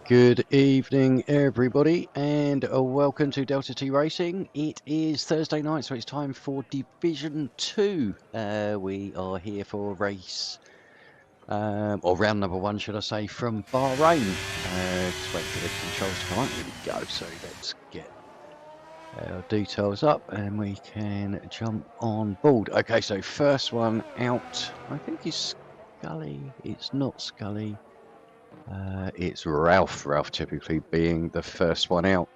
Good evening, everybody, and welcome to Delta T Racing. It is Thursday night, so it's time for Division 2. We are here for a race, or round number 1, should I say, from Bahrain. Just wait for the controls to come up. Here we go. So let's get our details up, and we can jump on board. Okay, so first one out, I think is Scully. It's not Scully. It's Ralph typically being the first one out.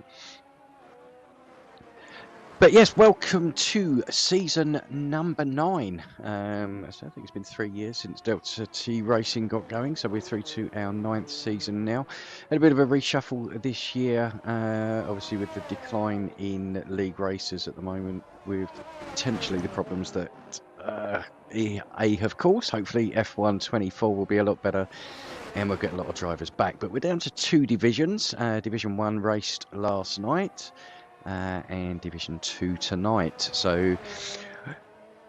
But yes, welcome to season number 9. So I think it's been 3 years since Delta T Racing got going, so we're through to our 9th season now. And a bit of a reshuffle this year, obviously with the decline in league races at the moment, with potentially the problems that EA have caused. Hopefully F1 24 will be a lot better and we'll get a lot of drivers back. But we're down to 2 divisions. Division 1 raced last night and Division 2 tonight. So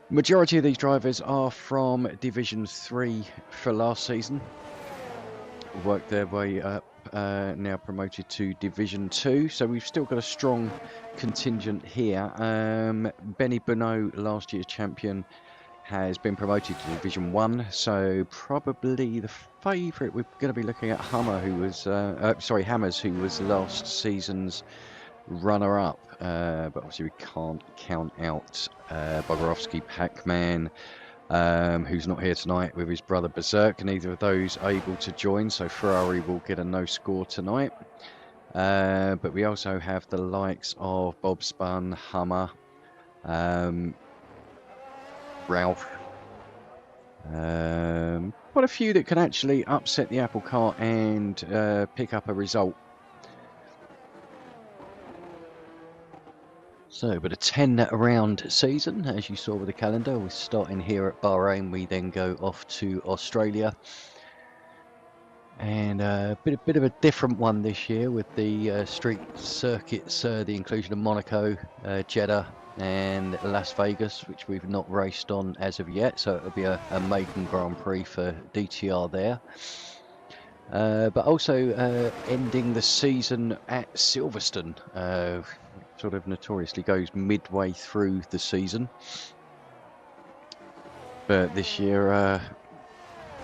majority of these drivers are from Division 3 for last season. Worked their way up, now promoted to Division 2. So we've still got a strong contingent here. Benny Bonneau, last year's champion, has been promoted to Division 1, so probably the favourite, we're going to be looking at Hammers, who was last season's runner-up, but obviously we can't count out Bogorowski Pac-Man, who's not here tonight with his brother Berserk, neither of those able to join, so Ferrari will get a no score tonight. But we also have the likes of Bob Spun, Hummer, Ralph, quite a few that can actually upset the apple cart and pick up a result. So, but a 10-round season, as you saw with the calendar. We're starting here at Bahrain, we then go off to Australia. And a bit of a different one this year with the street circuits, the inclusion of Monaco, Jeddah, and Las Vegas, which we've not raced on as of yet, so it'll be a maiden Grand Prix for DTR there. But also ending the season at Silverstone, sort of notoriously goes midway through the season. But this year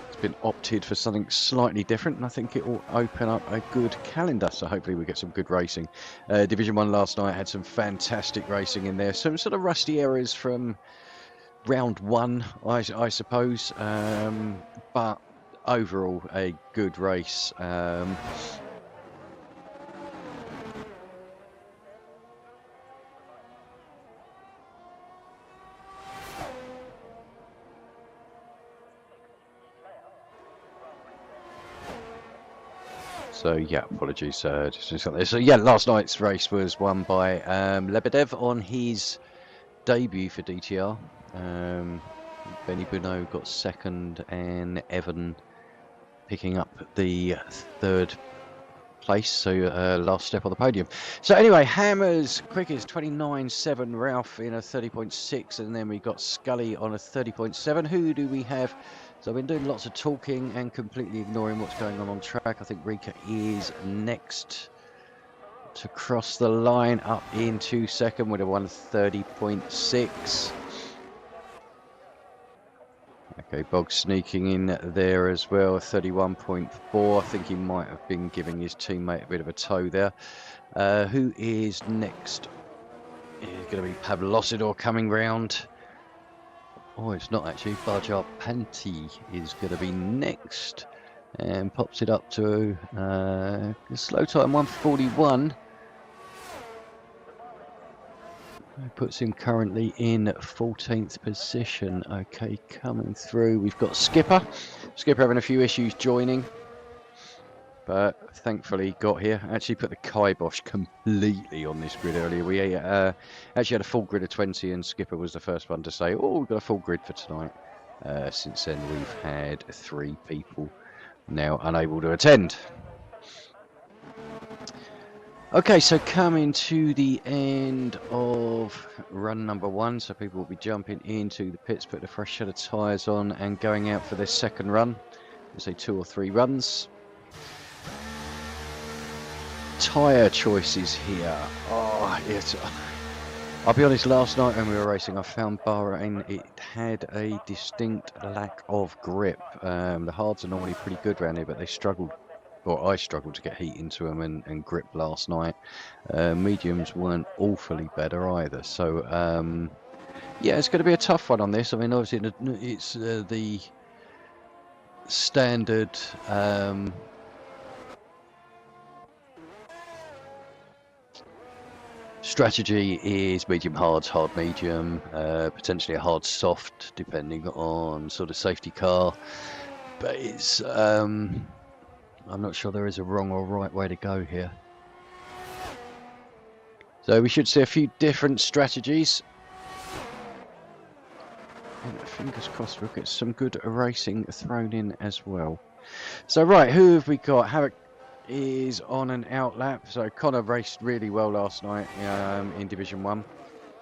it's been opted for something slightly different, and I think it will open up a good calendar, so hopefully we get some good racing. Division 1 last night had some fantastic racing in there, some sort of rusty errors from round 1, I suppose, but overall a good race. So yeah, apologies. So yeah, last night's race was won by Lebedev on his debut for DTR. Benny Bonneau got second, and Evan picking up the 3rd place. So last step on the podium. So anyway, Hammers quickest 29.7, Ralph in a 30.6, and then we got Scully on a 30.7. Who do we have? So I've been doing lots of talking and completely ignoring what's going on track. I think Rika is next to cross the line up into second with a 130.6. Okay, Bog sneaking in there as well, 31.4. I think he might have been giving his teammate a bit of a tow there. Who is next? Is going to be Pavlosidor coming round. Oh, it's not actually. Bajar Panti is going to be next and pops it up to slow time 141. Puts him currently in 14th position. Okay, coming through. We've got Skipper. Skipper having a few issues joining, but thankfully got here. Actually put the kibosh completely on this grid earlier. We actually had a full grid of 20 and Skipper was the first one to say, oh, we've got a full grid for tonight. Since then we've had 3 people now unable to attend. Okay, so coming to the end of run number 1, so people will be jumping into the pits, putting a fresh set of tyres on and going out for their second run. Let's say 2 or 3 runs. Tyre choices here. Oh, it's... I'll be honest, last night when we were racing, I found Bahrain, it had a distinct lack of grip. The hards are normally pretty good around here, but they struggled. Or I struggled to get heat into them and grip last night. Mediums weren't awfully better either. So, yeah, it's going to be a tough one on this. I mean, obviously, it's the standard strategy is medium hard, hard medium, potentially a hard soft, depending on sort of safety car. But it's... I'm not sure there is a wrong or right way to go here. So we should see a few different strategies. And fingers crossed we'll get some good racing thrown in as well. So right, who have we got? Havoc is on an outlap. So Connor raced really well last night in Division 1.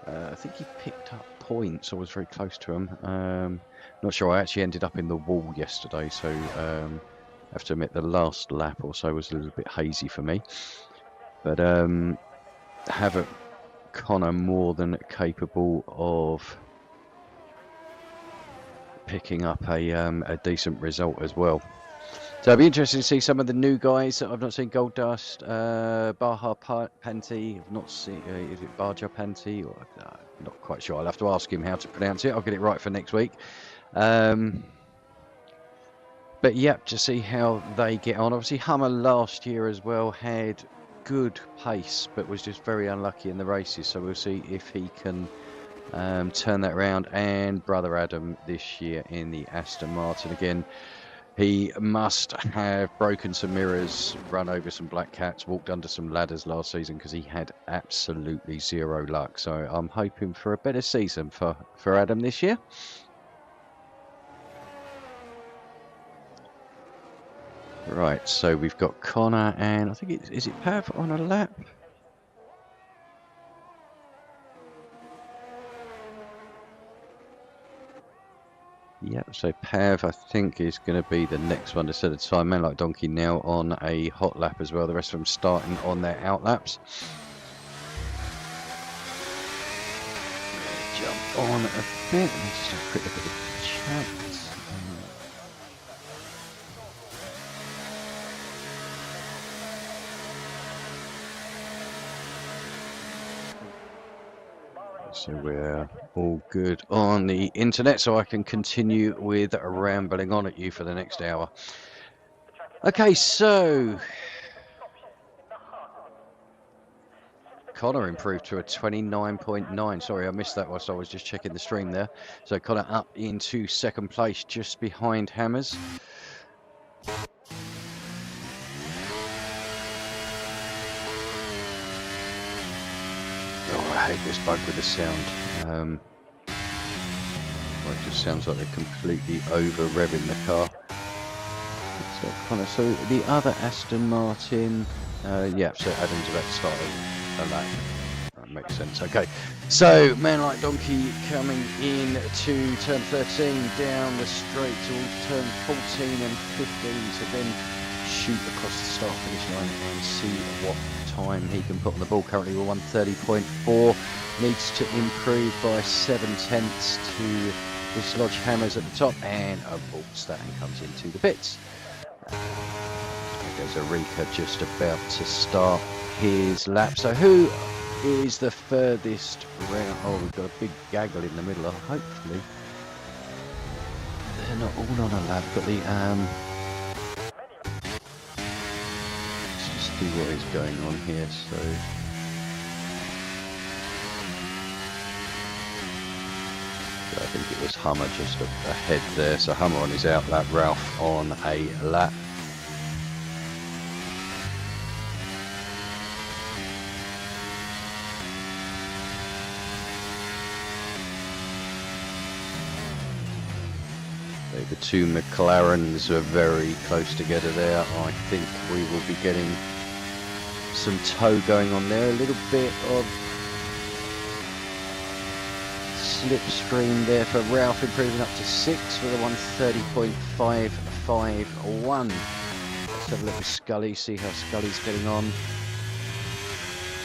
I think he picked up points. I was very close to him. Not sure, I actually ended up in the wall yesterday, so I have to admit the last lap or so was a little bit hazy for me. But Havoc, Connor more than capable of picking up a decent result as well. So it'll be interesting to see some of the new guys that I've not seen. Gold Dust, Bahar Panti, I've not seen, is it Bajar Panti? Or, not quite sure, I'll have to ask him how to pronounce it. I'll get it right for next week. But yep, to see how they get on. Obviously Hummer last year as well had good pace, but was just very unlucky in the races. So we'll see if he can turn that around. And Brother Adam this year in the Aston Martin again. He must have broken some mirrors, run over some black cats, walked under some ladders last season because he had absolutely zero luck. So I'm hoping for a better season for Adam this year. Right, so we've got Connor and I think is it Pav on a lap? Yep, so Pav I think is going to be the next one to set a time. Man Like Donkey now on a hot lap as well. The rest of them starting on their out laps. Jump on a bit. Let me just have a quick look at the chat. So we're all good on the internet, so I can continue with rambling on at you for the next hour. Okay, so Connor improved to a 29.9. Sorry, I missed that whilst I was just checking the stream there. So Connor up into second place, just behind Hammers. I hate this bug with the sound. Well, it just sounds like they're completely over revving the car. So the other Aston Martin, yeah, so Adam's about to start a lap. That makes sense. Okay, so Man Like Donkey coming in to turn 13 down the straight towards turn 14 and 15 to then shoot across the start finish line and see what time he can put on the ball. Currently we're 130.4, needs to improve by 7 tenths to dislodge Hammers at the top, and aborts that and comes into the pits. There's Arika just about to start his lap. So who is the furthest round? Oh, we've got a big gaggle in the middle. Hopefully they're not all on a lap. Got the let's just see what is going on here. So I think it was Hummer just ahead there. So Hummer on his out lap, Ralph on a lap. The two McLarens are very close together there. I think we will be getting some tow going on there. A little bit of slipstream there for Ralph, improving up to 6 with a 130.551. Let's have a look at Scully, see how Scully's getting on.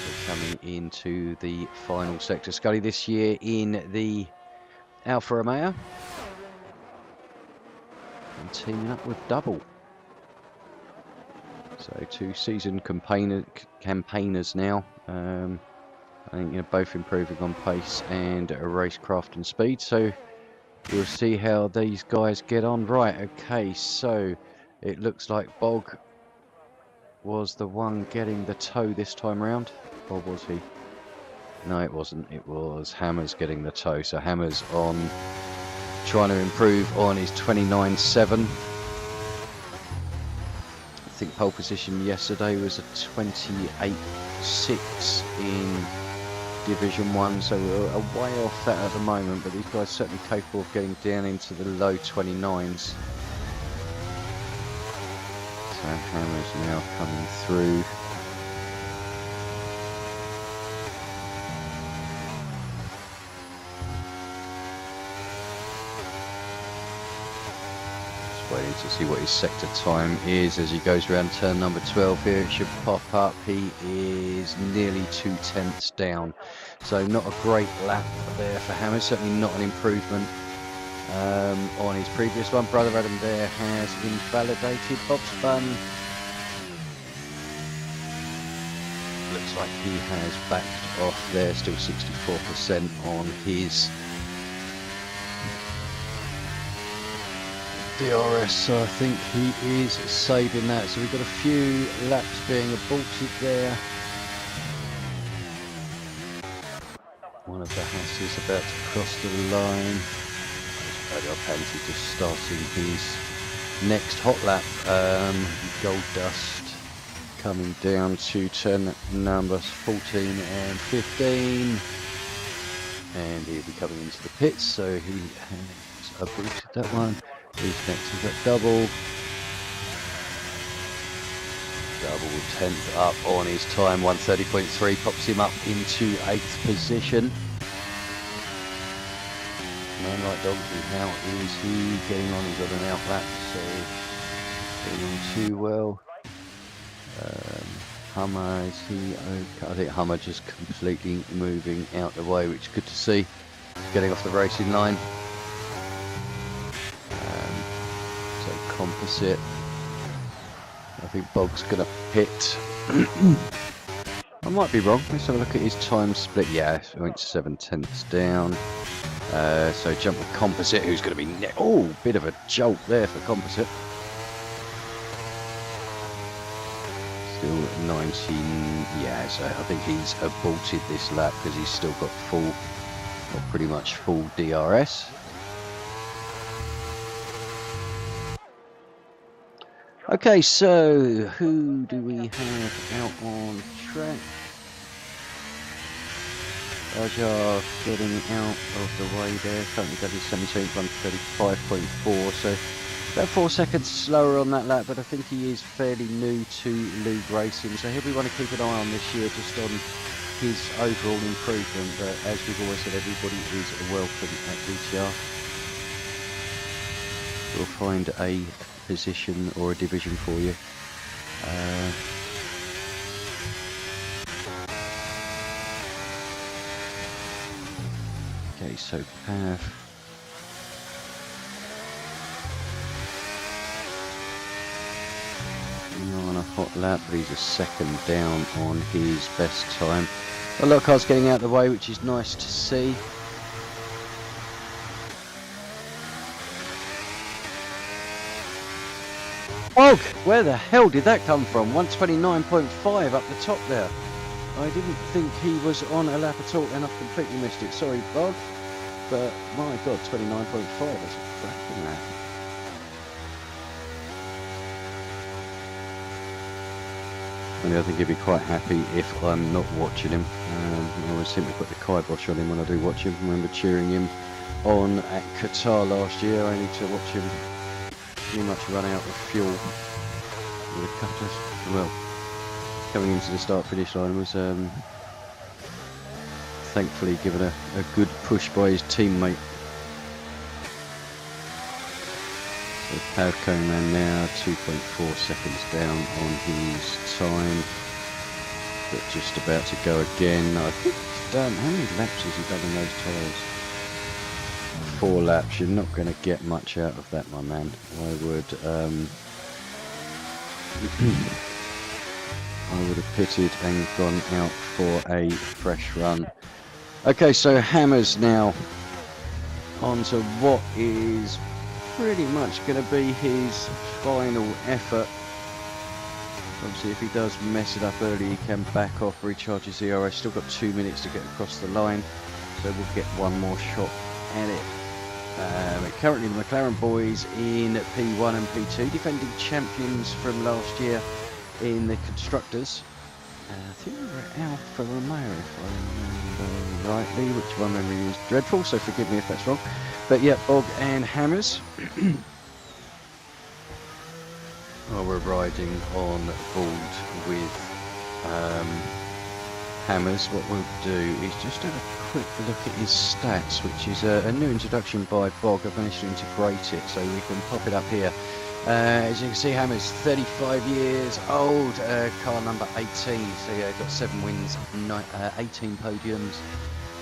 So coming into the final sector. Scully this year in the Alfa Romeo. And teaming up with Double. So two seasoned campaigners now. I think both improving on pace and racecraft and speed. So we'll see how these guys get on. Right, okay, so it looks like Bog was the one getting the tow this time round. Or was he? No, it wasn't. It was Hammers getting the tow. So Hammers on trying to improve on his 29.7. I think pole position yesterday was a 28.6 in Division 1, so we're a way off that at the moment, but these guys are certainly capable of getting down into the low 29s. So Hammers now coming through. Waiting to see what his sector time is as he goes around turn number 12 here. It should pop up. He is nearly 2/10 down, so not a great lap there for Hammers. Certainly not an improvement on his previous one. Brother Adam there has invalidated Bob's bun. Looks like he has backed off there. Still 64% on his DRS, so I think he is saving that. So we've got a few laps being aborted there. One of the Hasses about to cross the line. Panty just starting his next hot lap. Gold Dust coming down to turn numbers 14 and 15. And he'll be coming into the pits, so he has aborted that one. He's next, he's got Double 10th up on his time, 130.3, pops him up into 8th position. Man like Dogsy, how is he getting on? He's got an out lap, so getting on too well. Hummer, is he okay? I think Hummer just completely moving out the way, which is good to see. Getting off the racing line. Composite. I think Bog's gonna pit. I might be wrong. Let's have a look at his time split. Yeah, 0.7 down. So jump with Composite, who's going to be oh, bit of a jolt there for Composite. Still 19. Yeah, so I think he's aborted this lap because he's still got pretty much full DRS. Okay, so who do we have out on track? Raja getting out of the way there. Currently got his 17th, 135.4, so about 4 seconds slower on that lap, but I think he is fairly new to league racing, so he'll be one to keep an eye on this year, just on his overall improvement. But as we've always said, everybody is welcome at DTR. We'll find a position or a division for you. Okay, so Pav hot lap, but he's a second down on his best time. A lot of cars getting out of the way, which is nice to see. Bog! Where the hell did that come from? 129.5 up the top there. I didn't think he was on a lap at all, and I've completely missed it. Sorry, Bog. But my God, 29.5 is a cracking lap. I think he'd be quite happy if I'm not watching him. I always seem to put the kibosh on him when I do watch him. I remember cheering him on at Qatar last year, only to watch him pretty much run out of fuel with a couple of, well, coming into the start-finish line was thankfully given a good push by his teammate. So Pavko man now 2.4 seconds down on his time, but just about to go again. I think he's done, how many laps has he done in those tyres? 4 laps. You're not going to get much out of that, my man. I would have pitted and gone out for a fresh run. Okay, so Hammers now on to what is pretty much going to be his final effort. Obviously, if he does mess it up early, he can back off, recharge his ERS. Still got 2 minutes to get across the line, so we'll get one more shot at it. Currently the McLaren boys in P1 and P2, defending champions from last year in the Constructors. I think we were at Alfa Romeo, if I remember rightly, which my memory is dreadful, so forgive me if that's wrong. But yeah, Bog and Hammers. Well, we're riding on board with Hammers. What we'll do is just have a quick look at his stats, which is a new introduction by Bog. I've managed to integrate it, so we can pop it up here. As you can see, Hammers 35 years old, car number 18, so yeah, got 7 wins, 18 podiums,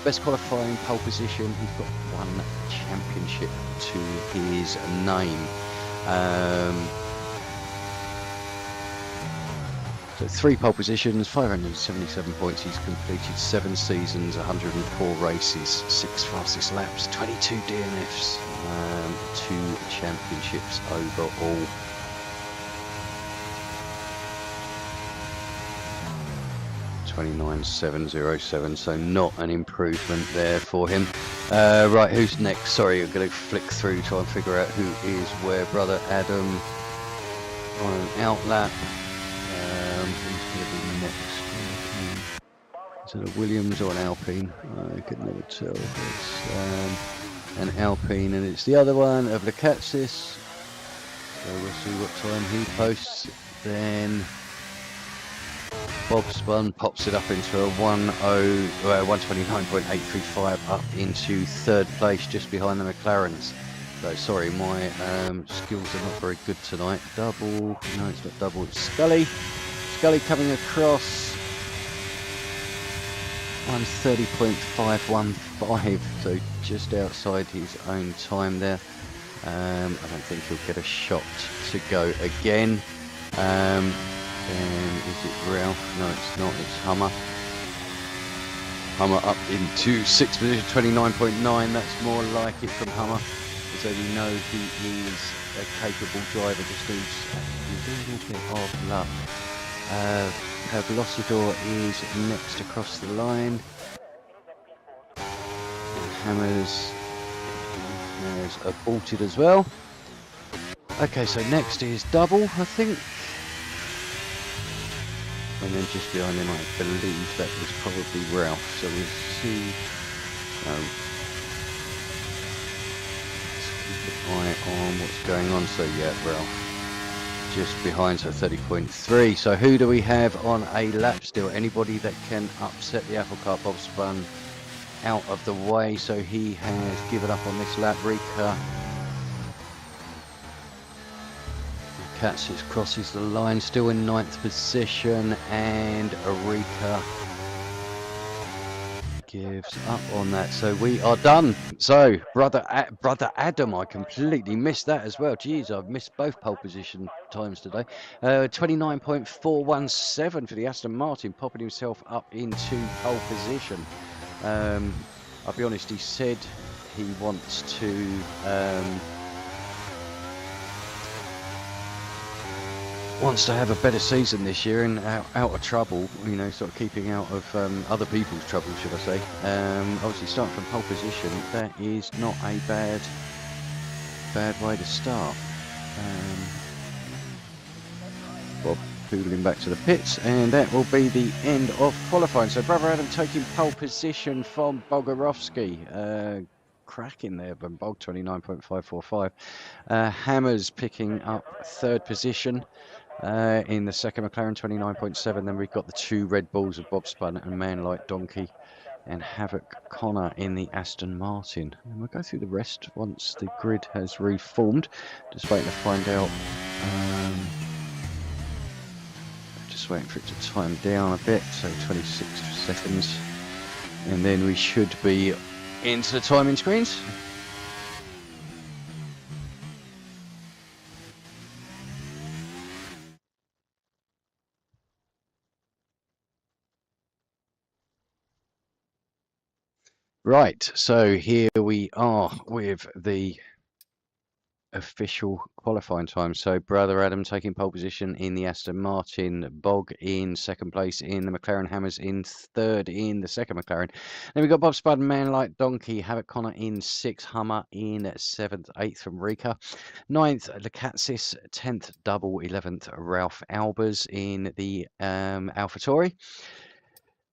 best qualifying pole position. He's got 1 championship to his name. So 3 pole positions, 577 points. He's completed 7 seasons, 104 races, 6 fastest laps, 22 DNFs, 2 championships overall. $29,707, so not an improvement there for him. Right, who's next? Sorry, I'm going to flick through, try and figure out who is where. Brother Adam on an outlap. Who's going to be next? Is it a Williams or an Alpine? I can never tell. It's an Alpine, and it's the other one of Lacatsis. So we'll see what time he posts. Then Bob Spun pops it up into a 129.835, up into 3rd place, just behind the McLarens. So sorry, my skills are not very good tonight. Double, no, it's not double, it's Scully. Scully coming across 130.515, so just outside his own time there. I don't think he'll get a shot to go again. And is it Ralph? No, it's not, it's Hummer. Hummer up into 6th position, 29.9, that's more like it from Hummer. So we know he is a capable driver, just needs a little bit of luck. Velocidor is next across the line. Hammers has aborted as well. Okay, so next is Double, I think. And then just behind him, I believe that was probably Ralph. So we'll see. Keep an eye on what's going on. So yeah, Ralph just behind, so 30.3. So who do we have on a lap still? Anybody that can upset the apple cart? Bob Spun out of the way, so he has given up on this lap. Rika Katsis crosses the line, still in 9th position, and Rika gives up on that. So we are done. So brother Adam, I completely missed that as well. Geez, I've missed both pole position times today. 29.417 for the Aston Martin, popping himself up into pole position. I'll be honest, he said he wants to have a better season this year and out of trouble, you know, sort of keeping out of other people's trouble, should I say. Obviously starting from pole position, that is not a bad way to start. Bob poodling back to the pits, and that will be the end of qualifying. So brother Adam taking pole position from Bogarovsky. Cracking there, but Bog 29.545. Hammers picking up third position. In the second McLaren 29.7, then we've got the two Red Bulls of Bob Spun and Man Like Donkey, and Havoc Connor in the Aston Martin. And we'll go through the rest once the grid has reformed. Just waiting to find out. Just waiting for it to time down a bit, so 26 seconds, and then we should be into the timing screens. Right, so here we are with the official qualifying time. So brother Adam taking pole position in the Aston Martin, Bog in second place in the McLaren, Hammers in third in the second McLaren. Then we've got Bob Spud, Man Like Donkey, Havoc Connor in sixth, Hummer in seventh, eighth from Rika, ninth Lacatsis, 10th Double, 11th Ralph Albers in the AlphaTauri.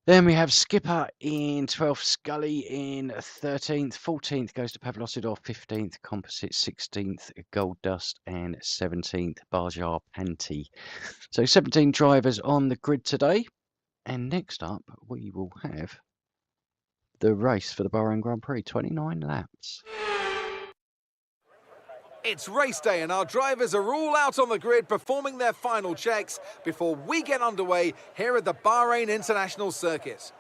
Then we have Skipper in 12th, Scully in 13th, 14th goes to Pavlosidov, 15th Composite, 16th Gold Dust, and 17th Barjar Panty. So 17 drivers on the grid today. And next up, we will have the race for the Bahrain Grand Prix, 29 laps. It's race day and our drivers are all out on the grid performing their final checks before we get underway here at the Bahrain International Circuit.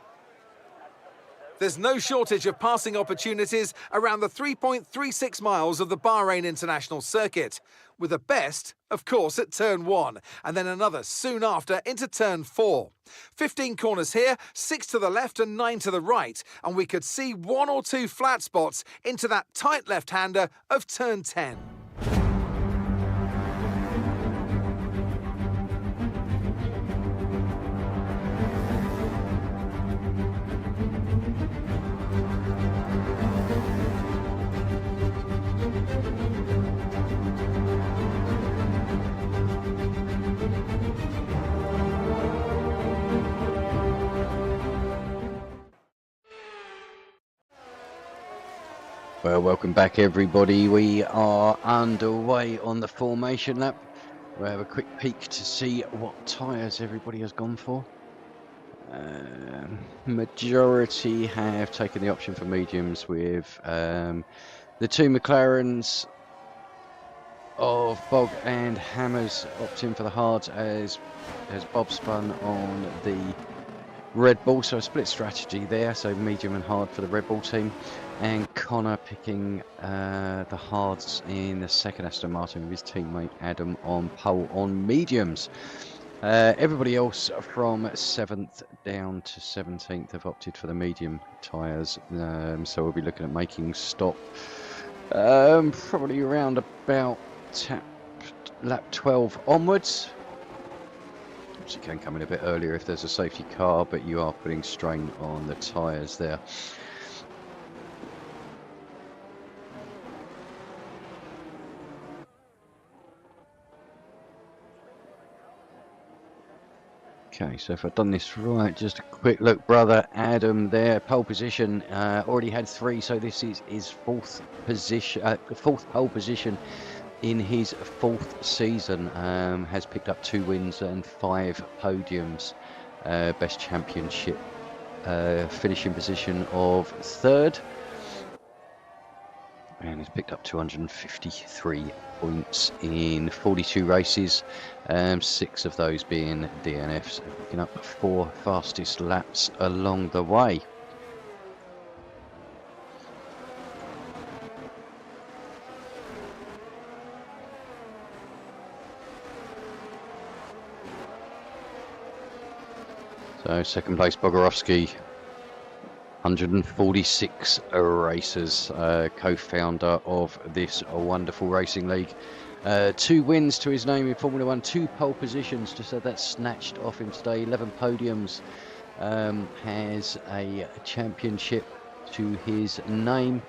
There's no shortage of passing opportunities around the 3.36 miles of the Bahrain International Circuit, with the best, of course, at turn 1, and then another soon after into turn 4. 15 corners here, 6 to the left and 9 to the right, and we could see 1 or 2 flat spots into that tight left-hander of turn 10. Well, welcome back everybody. We are underway on the formation lap. We'll have a quick peek to see what tyres everybody has gone for. Majority have taken the option for mediums, with the two McLarens of Bog and Hammers opting for the hards, as Bob spun on the Red Bull, so a split strategy there, so medium and hard for the Red Bull team, and Connor picking the hards in the second Aston Martin with his teammate Adam on pole on mediums. Everybody else from 7th down to 17th have opted for the medium tyres, so we'll be looking at making stop probably around about lap 12 onwards. You can come in a bit earlier if there's a safety car, but you are putting strain on the tyres there. Okay, so if I've done this right, just a quick look, brother Adam there, pole position, already had 3, so this is his fourth pole position in his 4th season. Has picked up 2 wins and 5 podiums. Best championship finishing position of 3rd, and he's picked up 253 points in 42 races, 6 of those being DNFs, picking up 4 fastest laps along the way. So second place Bogorovsky, 146 races, co-founder of this wonderful racing league. 2 wins to his name in Formula 1, 2 pole positions, just had that snatched off him today, 11 podiums, has a championship to his name,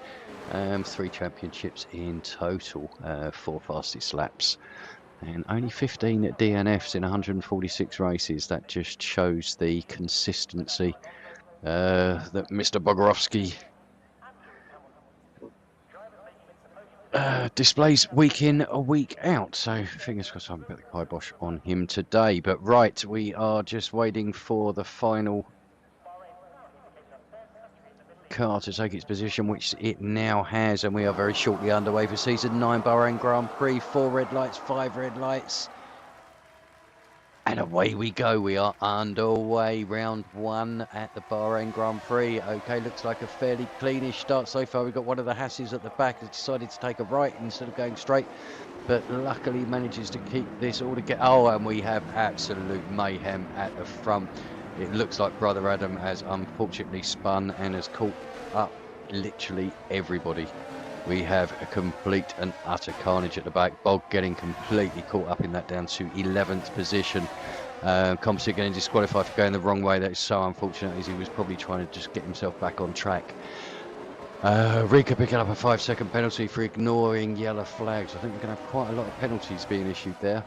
3 championships in total, 4 fastest laps. And only 15 DNFs in 146 races. That just shows the consistency that Mr. Bogorovsky displays week in, a week out. So fingers crossed I haven't put the kibosh on him today. But right, we are just waiting for the final car to take its position, which it now has, and we are very shortly underway for season 9 Bahrain Grand Prix. 4 red lights, 5 red lights. And away we go. We are underway. Round 1 at the Bahrain Grand Prix. Okay, looks like a fairly cleanish start so far. We've got one of the Hasses at the back has decided to take a right instead of going straight, but luckily manages to keep this all together. Oh, and we have absolute mayhem at the front. It looks like Brother Adam has unfortunately spun and has caught up literally everybody. We have a complete and utter carnage at the back. Bog getting completely caught up in that, down to 11th position. Composite getting disqualified for going the wrong way. That is so unfortunate, as he was probably trying to just get himself back on track. Rika picking up a 5-second penalty for ignoring yellow flags. I think we're going to have quite a lot of penalties being issued there.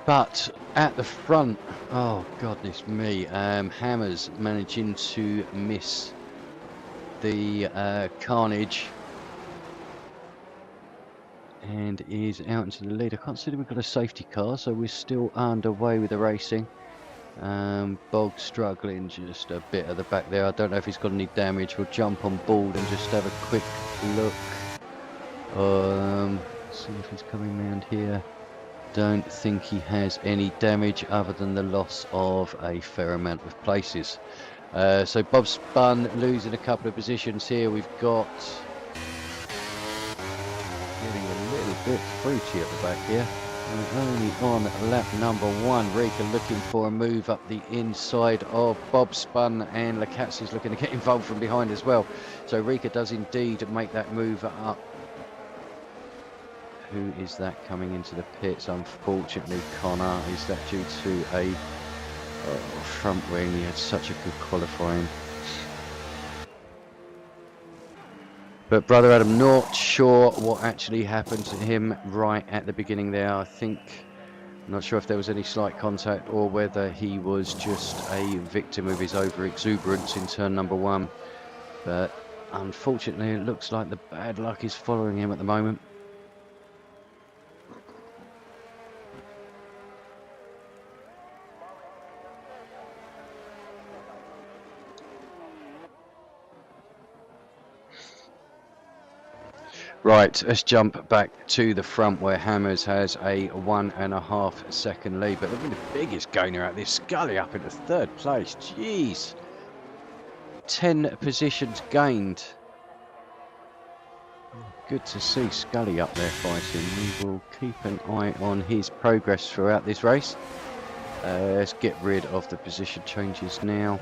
But at the front, oh goodness me, Hammers managing to miss the carnage and is out into the lead. I can't see that we've got a safety car, so we're still underway with the racing. Bog struggling just a bit at the back there. I don't know if he's got any damage. We'll jump on board and just have a quick look. See if he's coming round here. Don't think he has any damage other than the loss of a fair amount of places. So Bob spun, losing a couple of positions here. We've got getting a little bit fruity at the back here. And only on lap number 1, Rika looking for a move up the inside of Bob spun, and Lacazzi is looking to get involved from behind as well. So Rika does indeed make that move up. Who is that coming into the pits? Unfortunately, Connor. Is that due to a front wing? He had such a good qualifying. But Brother Adam, not sure what actually happened to him right at the beginning there. I'm not sure if there was any slight contact or whether he was just a victim of his over-exuberance in turn number 1. But unfortunately, it looks like the bad luck is following him at the moment. Right, let's jump back to the front where Hammers has a 1.5 second lead. But look at the biggest gainer out there, Scully up into 3rd place. Jeez. 10 positions gained. Good to see Scully up there fighting. We will keep an eye on his progress throughout this race. Let's get rid of the position changes now.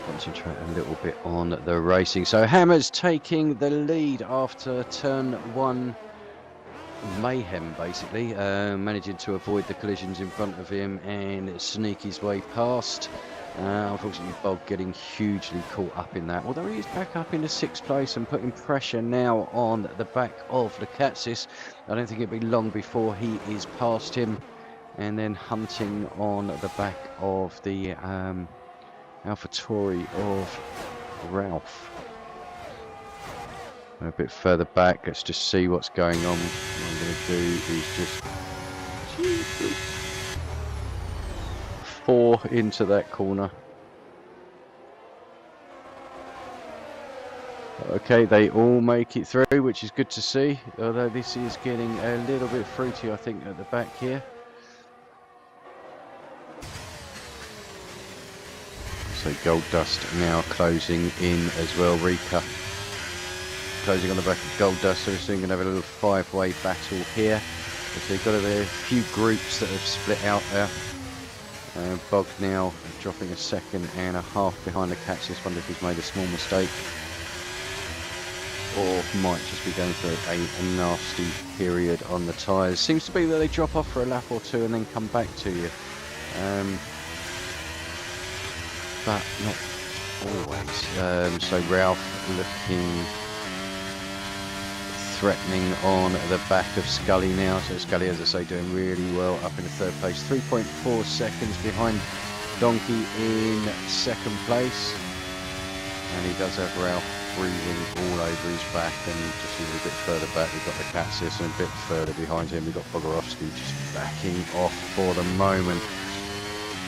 Concentrate a little bit on the racing. So Hammers taking the lead after turn 1 mayhem, basically, managing to avoid the collisions in front of him and sneak his way past. Unfortunately, Bog getting hugely caught up in that, although he is back up into 6th place and putting pressure now on the back of Lacazzi. I don't think it'll be long before he is past him and then hunting on the back of the AlphaTauri of Ralph. A bit further back, let's just see what's going on. What I'm going to do is just 4 into that corner. Okay, they all make it through, which is good to see, although this is getting a little bit fruity, I think, at the back here. So Gold Dust now closing in as well. Rika closing on the back of Gold Dust, so we're soon going to have a little 5-way battle here. So you've got a few groups that have split out there. Bog now dropping a 2.5 behind the Catsis. Wonder if he's made a small mistake, or might just be going through a nasty period on the tyres. Seems to be that they drop off for a lap or two and then come back to you, but not always. So Ralph looking threatening on the back of Scully now. So Scully, as I say, doing really well up in the third place, 3.4 seconds behind Donkey in second place, and he does have Ralph breathing all over his back. And just a little bit further back we've got the Catsis, and a bit further behind him we've got Bogorovsky just backing off for the moment.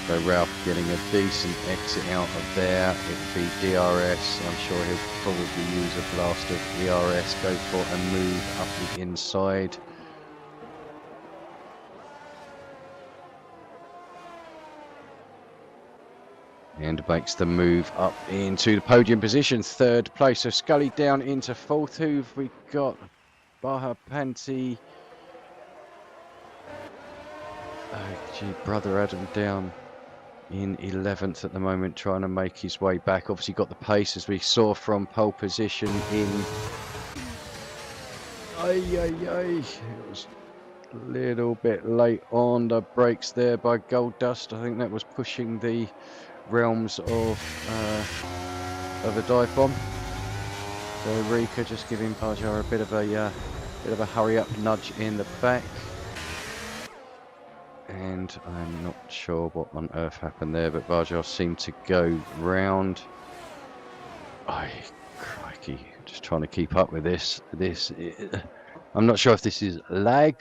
So Ralph getting a decent exit out of there. It'll be DRS. I'm sure he'll probably use a blast of ERS, go for a move up the inside. And makes the move up into the podium position, third place. So Scully down into fourth. Who've we got? Baha Panti. Oh, gee, brother Adam down in 11th at the moment, trying to make his way back. Obviously got the pace, as we saw, from pole position in. It was a little bit late on the brakes there by Gold Dust. I think that was pushing the realms of a dive bomb. So Rika just giving Bajar a bit of a hurry up nudge in the back. And I'm not sure what on earth happened there, but Bajar seemed to go round. Oh, crikey, just trying to keep up with this. I'm not sure if this is lag.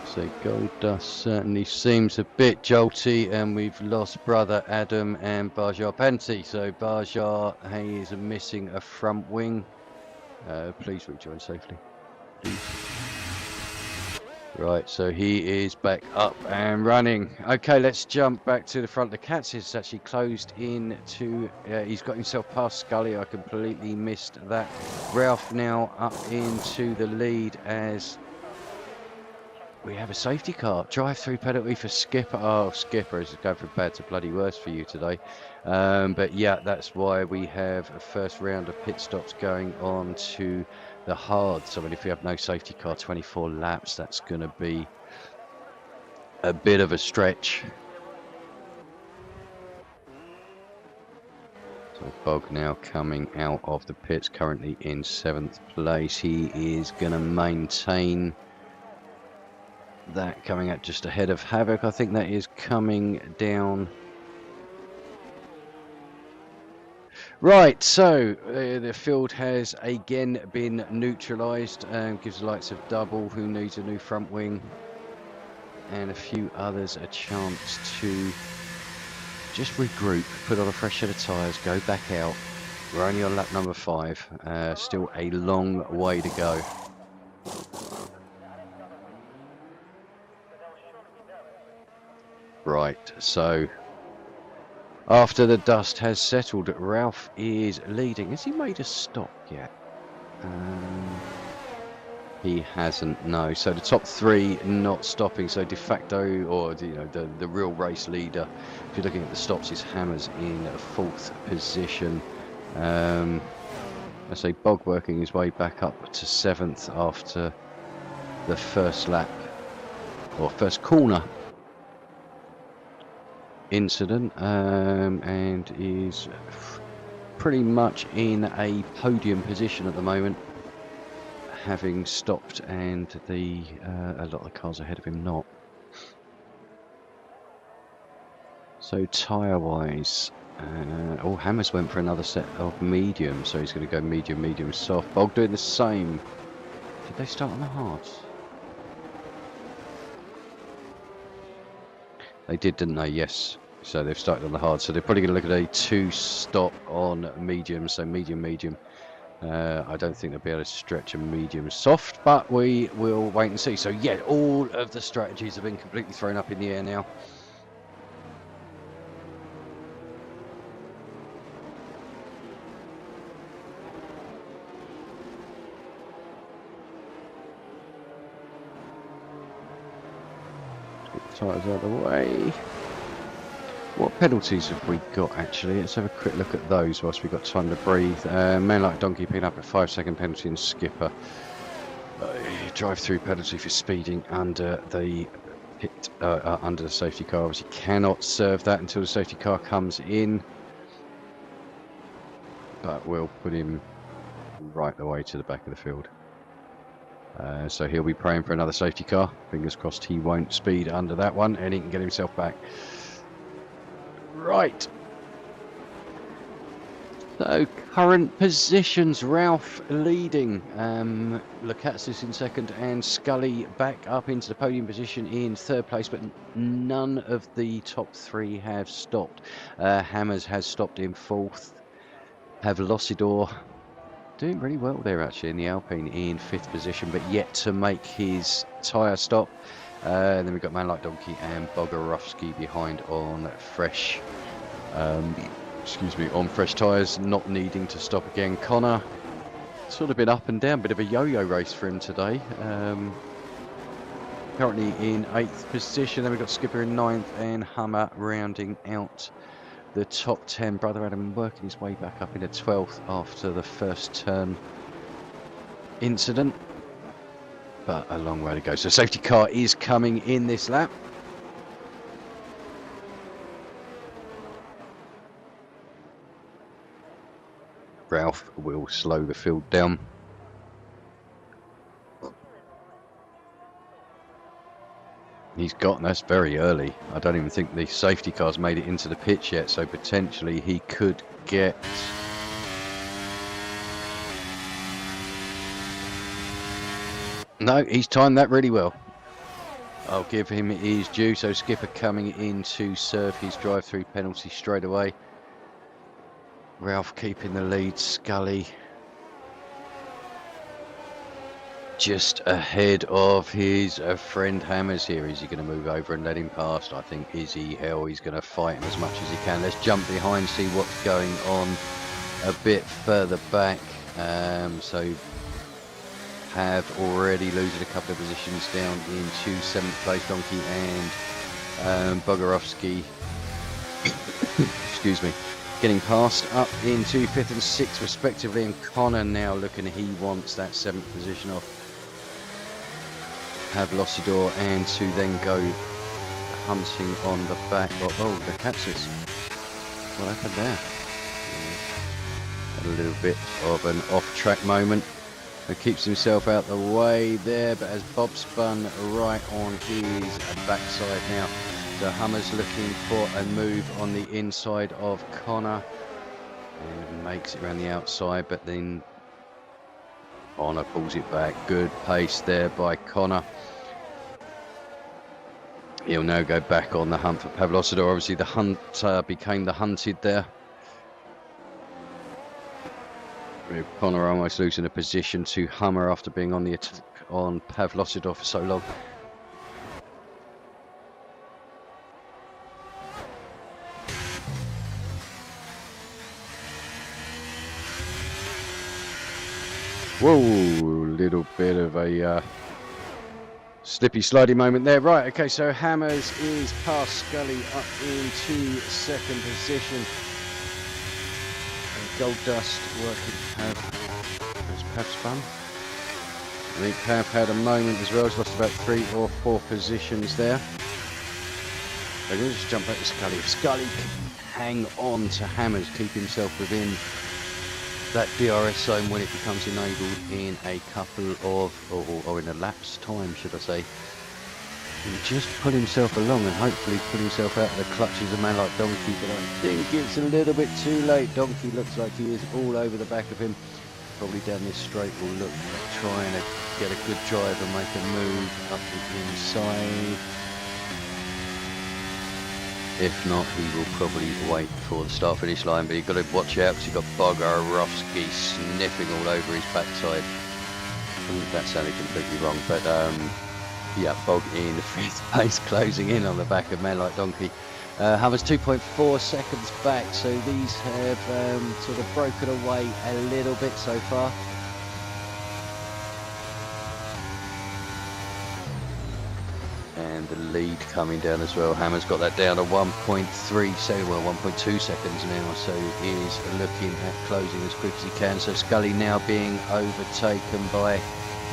So Gold Dust certainly seems a bit jolty, and we've lost brother Adam and Bajar Panti. So Bajar, he is missing a front wing. Please rejoin safely, please. Right, so he is back up and running. Okay, let's jump back to the front. The Cats is actually closed in to, he's got himself past Scully. I completely missed that. Ralph now up into the lead as we have a safety car. Drive-through penalty for Skipper. Oh, Skipper is going from bad to bloody worse for you today. But yeah, that's why we have a first round of pit stops going on to the hard. So if we have no safety car, 24 laps, that's going to be a bit of a stretch. So Bog now coming out of the pits, currently in 7th place. He is going to maintain that, coming out just ahead of Havoc. I think that is coming down. Right, so the field has again been neutralised, gives the likes of Double, who needs a new front wing, and a few others a chance to just regroup, put on a fresh set of tyres, go back out. We're only on lap number 5, still a long way to go. Right, so after the dust has settled, Ralph is leading. Has he made a stop yet? He hasn't, no. So the top 3 not stopping. So de facto, or the real race leader, if you're looking at the stops, is Hammers in 4th position. I say Bog working his way back up to 7th after the first lap, or first corner incident, and is pretty much in a podium position at the moment, having stopped, and a lot of the cars ahead of him not. So tyre wise, Hammers went for another set of medium, so he's going to go medium, soft. Bog doing the same. Did they start on the hards? They did, didn't they? Yes. So they've started on the hard. So they're probably going to look at a 2-stop on medium. So medium. I don't think they'll be able to stretch a medium soft, but we will wait and see. So yeah, all of the strategies have been completely thrown up in the air now. tyres out of the way. What penalties have we got actually? Let's have a quick look at those whilst we've got time to breathe. Man Like Donkey picking up a 5-second penalty and skipper. Drive-through penalty for speeding under the pit, under the safety car. Obviously cannot serve that until the safety car comes in. But we'll put him right the way to the back of the field. So he'll be praying for another safety car. Fingers crossed he won't speed under that one and he can get himself back. Right. So current positions, Ralph leading, Lukatsis in second and Scully back up into the podium position in third place, but none of the top three have stopped. Hammers has stopped in fourth. Pavlosidor doing really well there actually in the Alpine in fifth position, but yet to make his tyre stop. And then we've got Man Like Donkey and Bogarovsky behind on fresh, on fresh tyres, not needing to stop again. Connor, sort of been up and down, bit of a yo-yo race for him today. Currently in 8th position, then we've got Skipper in 9th and Hummer rounding out the top 10. Brother Adam working his way back up into 12th after the first turn incident. But a long way to go. So safety car is coming in this lap. Ralph will slow the field down. He's gotten us very early. I don't even think the safety car's made it into the pitch yet, so potentially he could get... No, he's timed that really well. I'll give him his due. So Skipper coming in to serve his drive-through penalty straight away. Ralph keeping the lead. Scully just ahead of his friend Hammers here. Is he going to move over and let him past? I think, is he? Hell, he's going to fight him as much as he can. Let's jump behind, see what's going on a bit further back. So have already losing a couple of positions down into 7th place. Donkey and Bogarovsky excuse me, getting past up into 5th and 6th respectively, and Connor now looking, he wants that 7th position off Pavlosidor and to then go hunting on the back of the Capsis. What happened there? Had a little bit of an off-track moment. He keeps himself out the way there, but as Bob spun right on his backside now. So Hummer's looking for a move on the inside of Connor. And makes it around the outside, but then Connor pulls it back. Good pace there by Connor. He'll now go back on the hunt for Pavlosidor. Obviously the hunter became the hunted there. With Connor almost losing a position to Hummer after being on the attack on Pavlosidor for so long. Whoa, little bit of a slippy slidey moment there. Right, okay, so Hammers is past Scully up into 2nd position. Gold Dust working Pav spun. I think Pav had a moment as well. He's lost about 3 or 4 positions there. I'm going to just jump back to Scully. If Scully can hang on to Hammers, keep himself within that DRS zone when it becomes enabled in a couple of, or in a lapse time, should I say. And just pull himself along and hopefully put himself out of the clutches of Man Like Donkey, but I think it's a little bit too late. Donkey looks like he is all over the back of him. Probably down this straight will look like trying to get a good drive and make a move up the inside. If not, he will probably wait for the start finish line, but you've got to watch out because you've got Bogarovsky sniffing all over his backside. I think that sounded completely wrong, but yeah, Bog in 5th place, closing in on the back of Man Like Donkey. Hummer's 2.4 seconds back, so these have sort of broken away a little bit so far. And the lead coming down as well. Hammer's got that down to 1.3 seconds, well 1.2 seconds now, so he is looking at closing as quick as he can. So Scully now being overtaken by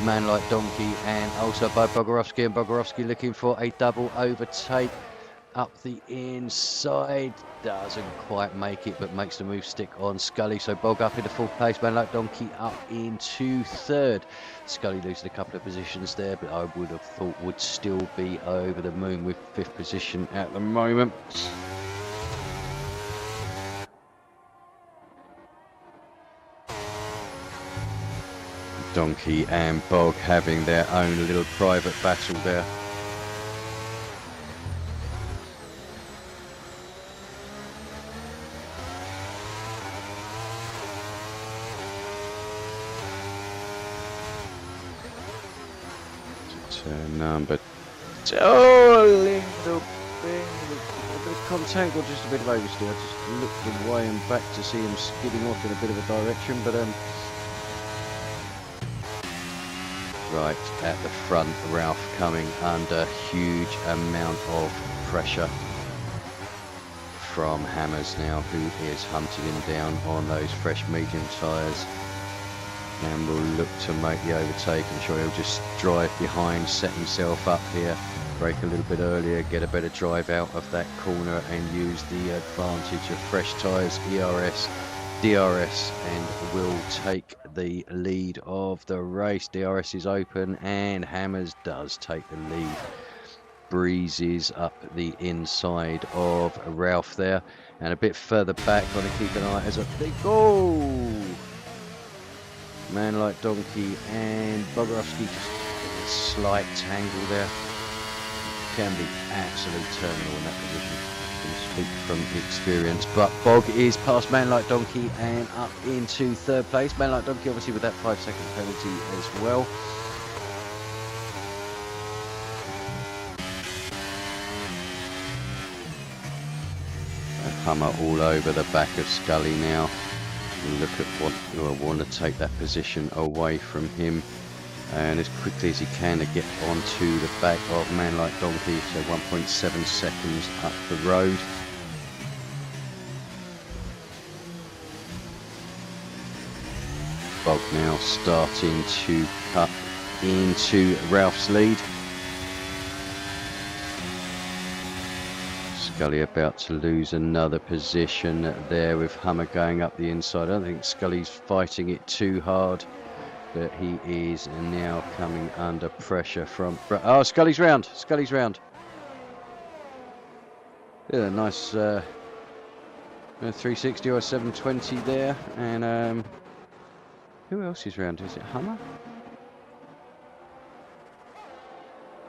Man Like Donkey and also by Bogorovsky, and Bogorovsky looking for a double overtake up the inside. Doesn't quite make it, but makes the move stick on Scully. So Bog up into fourth place, Man Like Donkey up into third. Scully losing a couple of positions there, but I would have thought would still be over the moon with fifth position at the moment. Donkey and Bog having their own little private battle there. Number two, a little bit of contact or just a bit of oversteer. I just looked away and back to see him skidding off in a bit of a direction, but right at the front, Ralph coming under huge amount of pressure from Hammers now, who is hunting him down on those fresh medium tyres. And will look to make the overtake. I'm sure he'll just drive behind, set himself up here, brake a little bit earlier, get a better drive out of that corner and use the advantage of fresh tyres, ERS, DRS, and will take the lead of the race. DRS is open and Hammers does take the lead. Breezes up the inside of Ralph there, and a bit further back, going to keep an eye as they go. Man Like Donkey and Bogorovsky just a slight tangle there. Can be absolute terminal in that position. Can speak from experience. But Bog is past Man Like Donkey and up into third place. Man Like Donkey obviously with that 5-second penalty as well. Hummer all over the back of Scully now. Look at what I want to take that position away from him, and as quickly as he can to get onto the back of Man Like Donkey. So 1.7 seconds up the road. Bog now starting to cut into Ralph's lead. Scully about to lose another position there with Hummer going up the inside. I don't think Scully's fighting it too hard, but he is now coming under pressure from... Oh, Scully's round. Scully's round. Yeah, nice 360 or 720 there. And who else is round? Is it Hummer?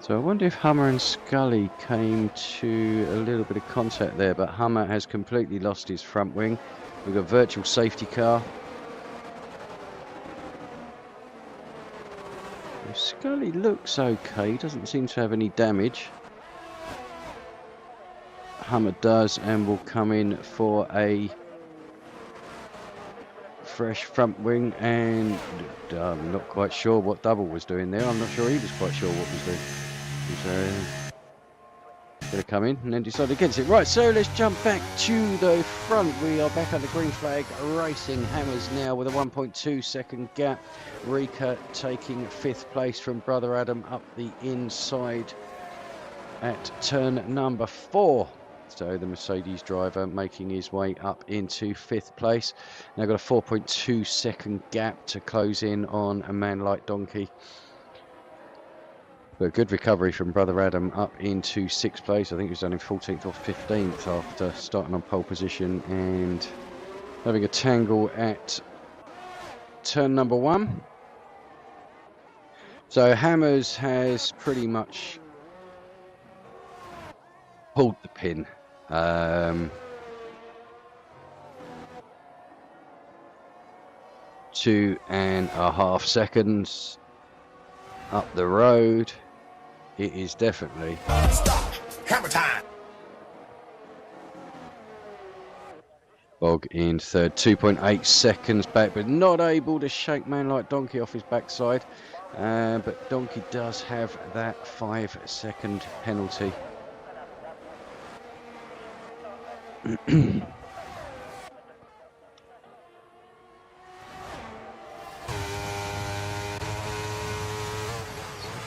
So I wonder if Hummer and Scully came to a little bit of contact there, but Hummer has completely lost his front wing. We've got virtual safety car. Scully looks okay, doesn't seem to have any damage. Hummer does, and will come in for a fresh front wing, and I'm not quite sure what Double was doing there. I'm not sure he was quite sure what was doing. So going to come in and then decide against it. Right, so let's jump back to the front. We are back under green flag racing. Hammers now with a 1.2 second gap. Rika taking fifth place from Brother Adam up the inside at turn number 4. So the Mercedes driver making his way up into fifth place. Now got a 4.2 second gap to close in on a Man Like Donkey. But good recovery from Brother Adam up into sixth place. I think he was done in 14th or 15th after starting on pole position and having a tangle at turn number 1. So Hammers has pretty much pulled the pin. 2.5 seconds up the road. It is definitely stop. Hammer time. Bog in third, 2.8 seconds back, but not able to shake man like Donkey off his backside. But Donkey does have that 5-second penalty.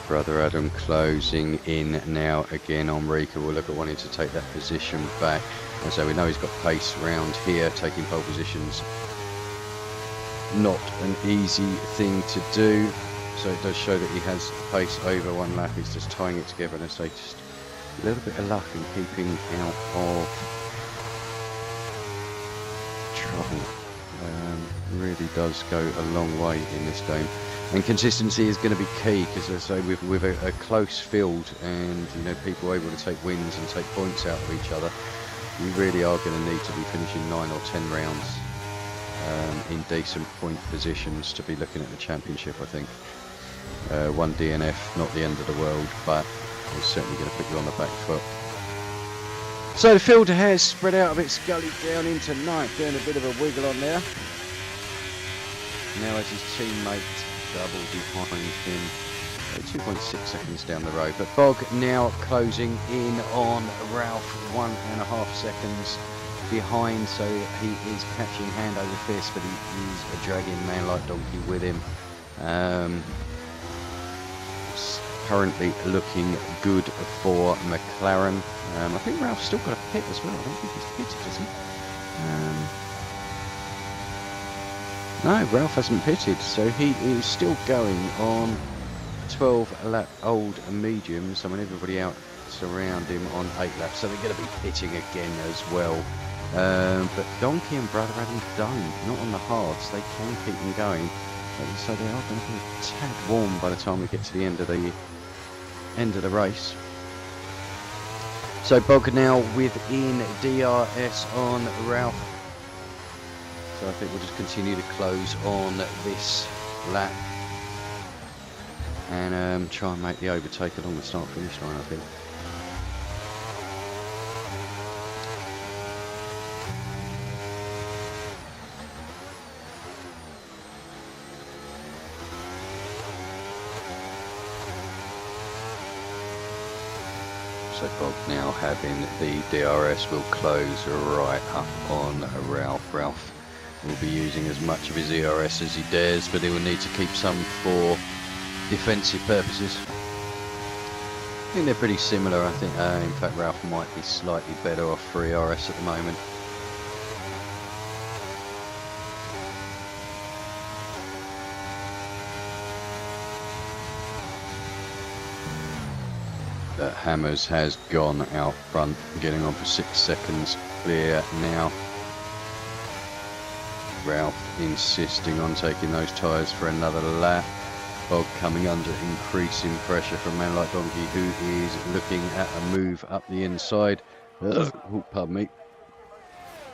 Brother Adam closing in now again on Rika. We'll look at wanting to take that position back. And so we know he's got pace round here, taking pole positions. Not an easy thing to do. So it does show that he has pace over one lap. He's just tying it together, and I say just a little bit of luck in keeping out of trouble. Really does go a long way in this game. And consistency is going to be key, because as I say, with a close field and people able to take wins and take points out of each other, we really are going to need to be finishing 9 or 10 rounds in decent point positions to be looking at the championship. I think one DNF, not the end of the world, but it's certainly going to put you on the back foot. So the field has spread out a bit, Scully down into ninth, doing a bit of a wiggle on there. Now as his teammate double behind him, 2.6 seconds down the road. But Bog now closing in on Ralph, 1.5 seconds behind, so he is catching hand over fist, but he is dragging man like Donkey with him. It's currently looking good for McLaren. I think Ralph's still got a pit as well. I don't think he's pitted, has he? No, Ralph hasn't pitted, so he is still going on 12 lap old mediums. I mean, everybody else around him on 8 laps, so they're going to be pitting again as well. But Donkey and Brother Adam don't, not on the hards. They can keep them going, so they are going to be a tad warm by the time we get to the end of the race. So Bog now within DRS on Ralph. So I think we'll just continue to close on this lap and try and make the overtake along the start-finish line, I think. So Bog now having the DRS will close right up on Ralph. Ralph will be using as much of his ERS as he dares, but he will need to keep some for defensive purposes. I think they're pretty similar. I think, in fact, Ralph might be slightly better off for ERS at the moment. But Hammers has gone out front, getting on for 6 seconds clear now. Ralph insisting on taking those tyres for another lap. Bog coming under increasing pressure from man like Donkey, who is looking at a move up the inside. Oh, pardon me.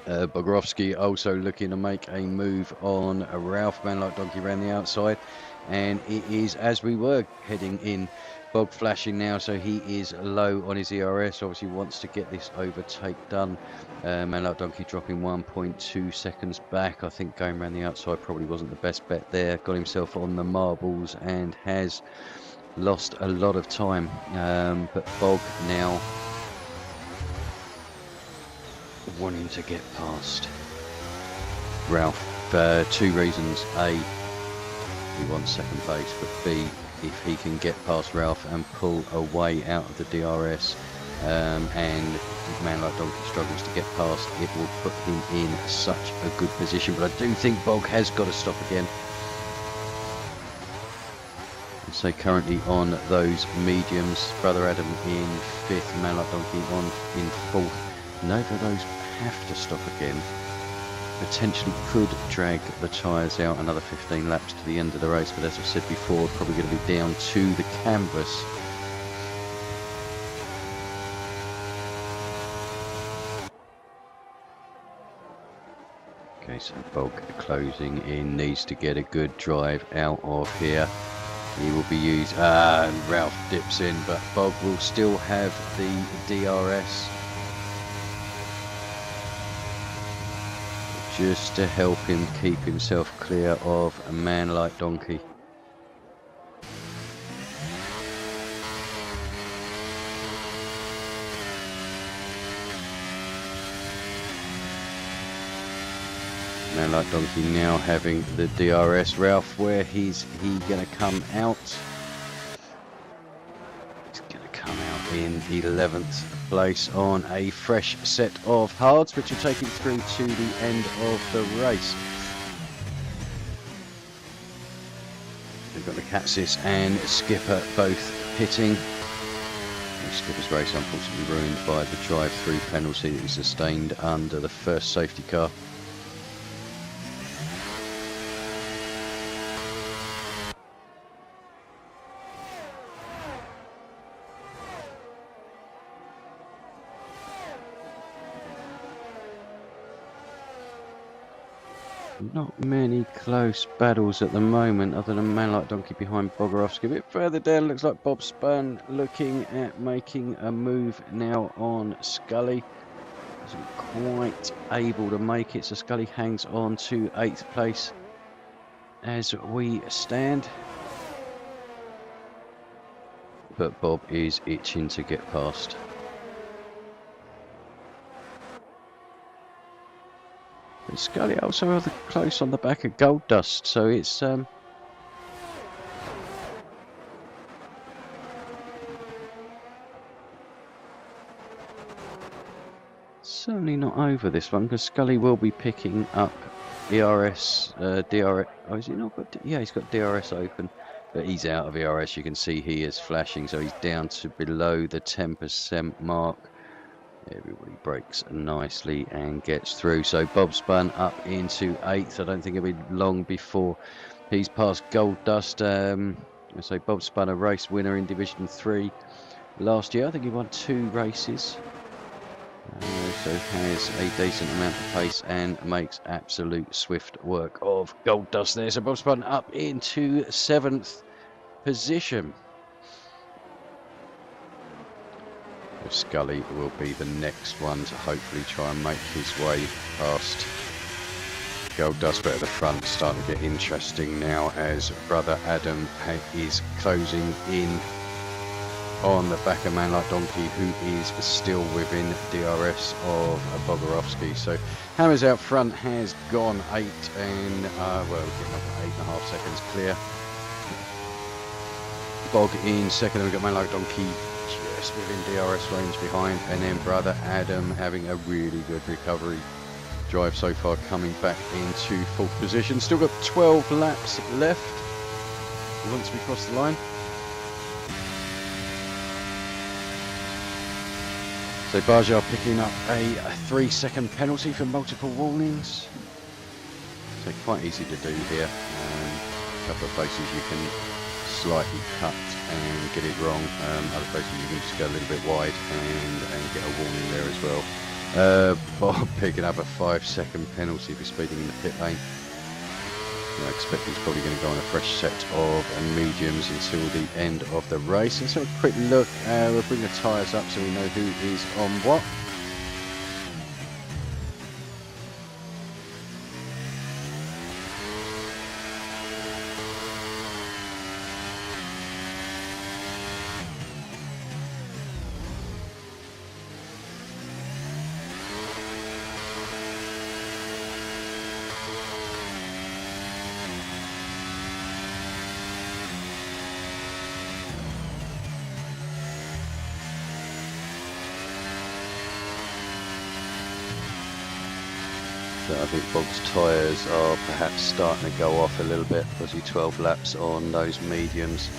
Bogrovsky also looking to make a move on Ralph. Man like Donkey around the outside, and it is as we were heading in. Bog flashing now, so he is low on his ERS. Obviously wants to get this overtake done. Man like Donkey dropping 1.2 seconds back. I think going around the outside probably wasn't the best bet there. Got himself on the marbles and has lost a lot of time. But Bog now wanting to get past Ralph for 2 reasons. A, he wants second place, but B, if he can get past Ralph and pull away out of the DRS, and man like Donkey struggles to get past, it will put him in such a good position. But I do think Bog has got to stop again. So currently on those mediums, Brother Adam in 5th, man like Donkey on in 4th. Neither of those have to stop again. Potentially could drag the tyres out another 15 laps to the end of the race, but as I've said before, probably going to be down to the canvas. Okay, so Bog closing in, needs to get a good drive out of here. He will be used, and Ralph dips in, but Bog will still have the DRS. just to help him keep himself clear of a man like Donkey. Man like Donkey now having the DRS. Ralph, where he's going to come out? He's going to come out in 11th place on a fresh set of hards, which will take him through to the end of the race. We've got the Katsis and Skipper both pitting. Skipper's race unfortunately ruined by the drive-through penalty that he sustained under the first safety car. Not many close battles at the moment, other than man like Donkey behind Bogorovsky. A bit further down, looks like Bob Spurn looking at making a move now on Scully. Isn't quite able to make it, so Scully hangs on to 8th place as we stand. But Bob is itching to get past. Scully also rather close on the back of Gold Dust, so it's certainly not over this one, because Scully will be picking up ERS, DRS. Oh, is he not got? Yeah, he's got DRS open, but he's out of ERS. You can see he is flashing, so he's down to below the 10% mark. Everybody breaks nicely and gets through. So Bob Spun up into 8th. I don't think it'll be long before he's past Gold Dust. So Bob Spun, a race winner in Division 3 last year. I think he won 2 races. So has a decent amount of pace and makes absolute swift work of Gold Dust there. So Bob Spun up into 7th position. Scully will be the next one to hopefully try and make his way past Gold Dust, but at the front starting to get interesting now as brother Adam is closing in on the back of man like Donkey, who is still within DRS of Bogorovsky. So Hammers out front has gone 8 and well, getting up at 8.5 seconds clear. Bog in second, and we've got man like Donkey just within DRS range behind, and then brother Adam having a really good recovery drive so far, coming back into 4th position. Still got 12 laps left once we cross the line. So Bajar picking up a 3-second penalty for multiple warnings. So quite easy to do here. A couple of places you can slightly cut and get it wrong. Other places you can just go a little bit wide and get a warning there as well. Bob picking up a 5-second penalty for speeding in the pit lane. I expect he's probably going to go on a fresh set of mediums until the end of the race. And so a quick look, we'll bring the tyres up so we know who is on what. I think Bob's tyres are perhaps starting to go off a little bit. Obviously 12 laps on those mediums.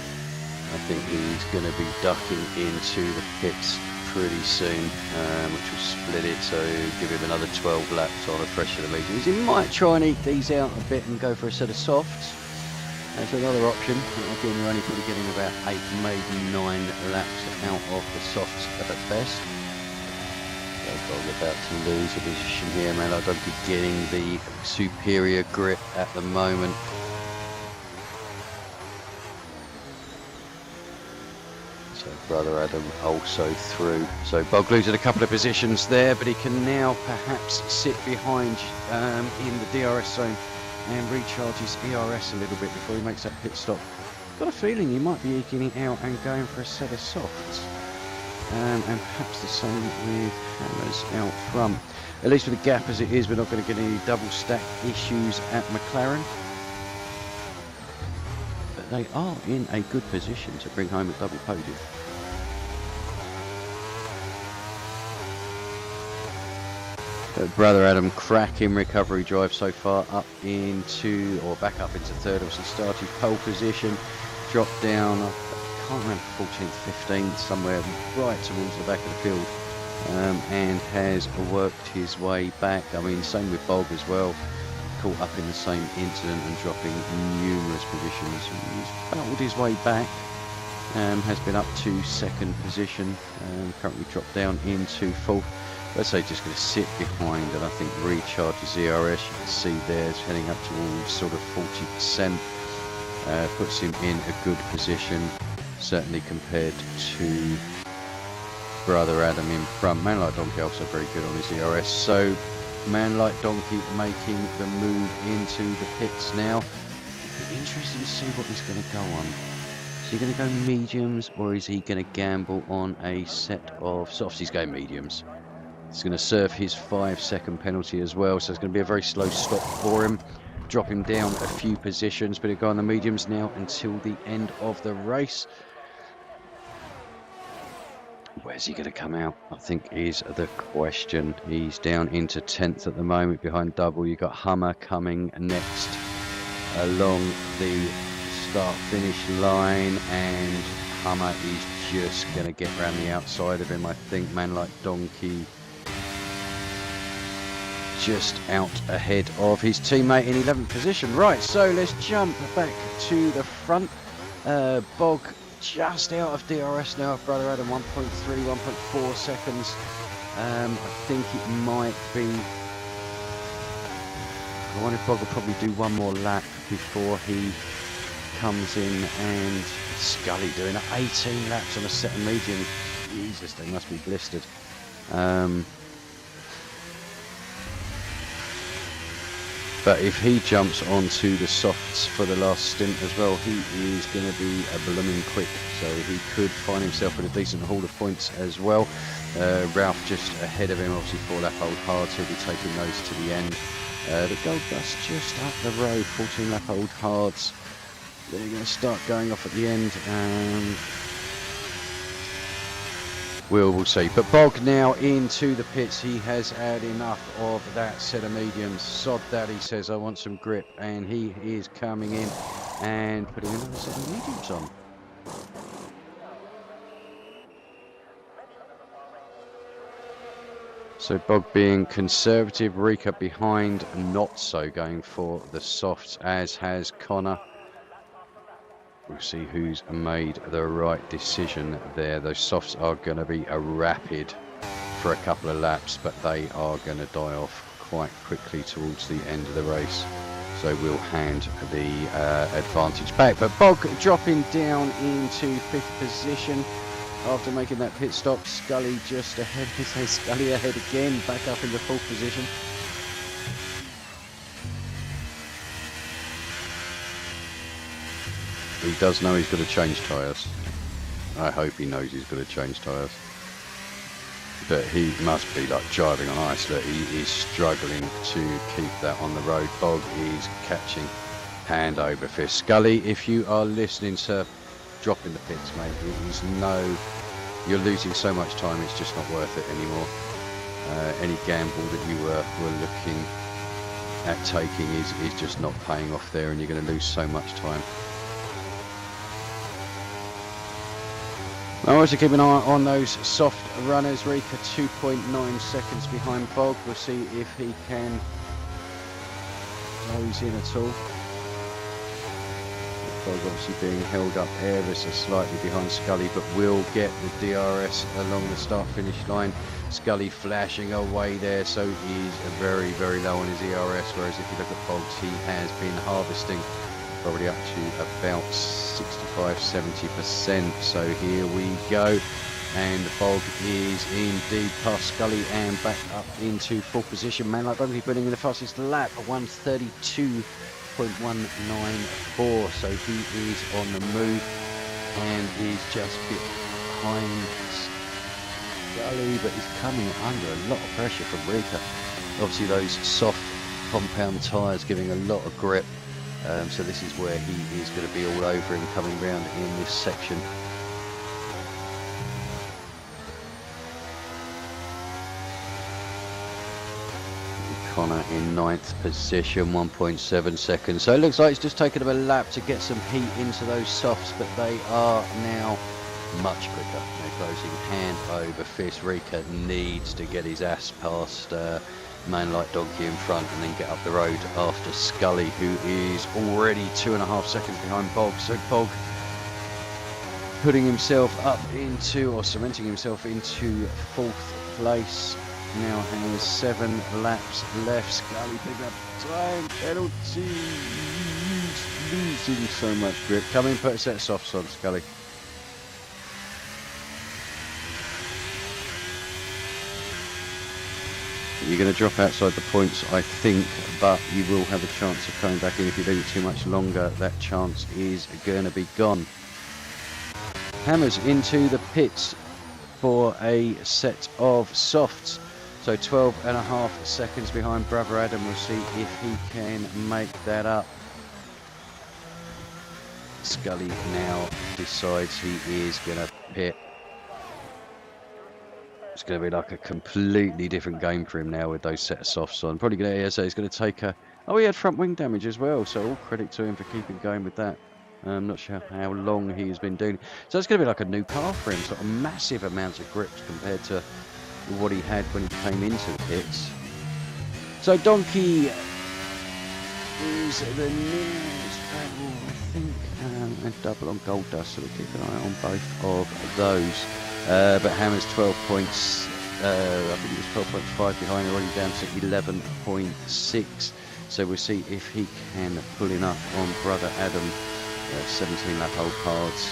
I think he's going to be ducking into the pits pretty soon, which will split it, so give him another 12 laps on a fresh set of mediums. He might try and eat these out a bit and go for a set of softs. That's another option. Again, you're only probably getting about 8, maybe 9 laps out of the softs at best. Bob about to lose a position here. Man like Donkey getting the superior grip at the moment. So Brother Adam also through. So Bog losing a couple of positions there, but he can now perhaps sit behind in the DRS zone and recharge his ERS a little bit before he makes that pit stop. Got a feeling he might be eking it out and going for a set of softs. And perhaps the same with Hammers out front. At least with the gap as it is, we're not going to get any double stack issues at McLaren. But they are in a good position to bring home a double podium. Brother Adam cracking recovery drive so far, up into, or back up into third. Obviously started pole position, dropped down, I can't remember, 14th, 15th, somewhere right towards the back of the field, and has worked his way back. I mean, same with Bog as well, caught up in the same incident and dropping numerous positions. He's battled his way back, has been up to second position, currently dropped down into fourth. Let's say just going to sit behind and I think recharge his ERS. You can see there it's heading up towards sort of 40%. Puts him in a good position, certainly compared to Brother Adam in front. Man Like Donkey also very good on his ERS. So Man Like Donkey making the move into the pits now. It'll be interesting to see what he's going to go on. Is he going to go mediums or is he going to gamble on a set of softs? He's going mediums. He's going to serve his 5-second penalty as well, so it's going to be a very slow stop for him. Drop him down a few positions, but he'll go on the mediums now until the end of the race. Where's he going to come out, I think, is the question. He's down into 10th at the moment behind double. You've got Hummer coming next along the start-finish line, and Hummer is just going to get around the outside of him, I think. Man Like Donkey just out ahead of his teammate in 11th position. Right, so let's jump back to the front. Bog just out of DRS now of Brother Adam, 1.3, 1.4 seconds. I think it might be, I wonder if Bog will probably do one more lap before he comes in, and Scully doing 18 laps on a set of mediums. Jesus, they must be blistered. But if he jumps onto the softs for the last stint as well, he is going to be a blooming quick. So he could find himself with a decent haul of points as well. Ralph just ahead of him, obviously 4-lap old hards. He'll be taking those to the end. The Gold Dust just up the road, 14-lap old hards. They're going to start going off at the end. We'll see. But Bog now into the pits. He has had enough of that set of mediums. Sod that, he says, I want some grip. And he is coming in and putting another set of mediums on. So Bog being conservative, Rika behind, not so going for the softs, as has Connor. We'll see who's made the right decision there. Those softs are going to be a rapid for a couple of laps, but they are going to die off quite quickly towards the end of the race. So we'll hand the advantage back. But Bog dropping down into 5th position after making that pit stop. Scully just ahead. We say Scully ahead again, back up in the 4th position. He does know he's got to change tyres. I hope he knows he's got to change tyres. But he must be like driving on ice, that he is struggling to keep that on the road. Bog is catching hand over fist. Scully, if you are listening, sir, drop in the pits, mate. It is you're losing so much time, it's just not worth it anymore. Any gamble that you were looking at taking is just not paying off there, and you're going to lose so much time. I'm also keeping an eye on those soft runners. Rika 2.9 seconds behind Bog. We'll see if he can close in at all. Bog obviously being held up ever so slightly behind Scully, but will get the DRS along the start-finish line. Scully flashing away there, so he's very, very low on his ERS, whereas if you look at Boggs, he has been harvesting probably up to about 65–70%. So here we go, and Bog is indeed past Scully and back up into full position. Man like Donkey putting in the fastest lap, 1:32.194. So he is on the move and is just behind Scully, but he's coming under a lot of pressure from Rika. Obviously those soft compound tyres giving a lot of grip, so this is where he is going to be all over him coming round in this section. Connor in 9th position, 1.7 seconds. So it looks like it's just taken him a lap to get some heat into those softs, but they are now much quicker. They're closing hand over fist. Rika needs to get his ass past Man Like Donkey in front and then get up the road after Scully, who is already 2.5 seconds behind Bog. So Bog putting himself up into, or cementing himself into 4th place. Now has 7 laps left. Scully picking up time penalty, losing so much grip. Come in, put a set of softs on, Scully. You're going to drop outside the points, I think, but you will have a chance of coming back in. If you leave it too much longer, that chance is going to be gone. Hammers into the pits for a set of softs. So 12.5 seconds behind Brother Adam. We'll see if he can make that up. Scully now decides he is going to pit. It's going to be like a completely different game for him now with those set of softs on. Probably going to, so he's going to take a... Oh, he had front wing damage as well, so all credit to him for keeping going with that. I'm not sure how long he's been doing. So it's going to be like a new car for him, sort of massive amounts of grips compared to what he had when he came into the pits. So Donkey is the nearest battle, I think, and double on Gold Dust, so we'll keep an eye on both of those. But Hammer's 12 points, I think it was 12.5 behind, already down to 11.6. So we'll see if he can pull enough on Brother Adam. 17 lap old cards.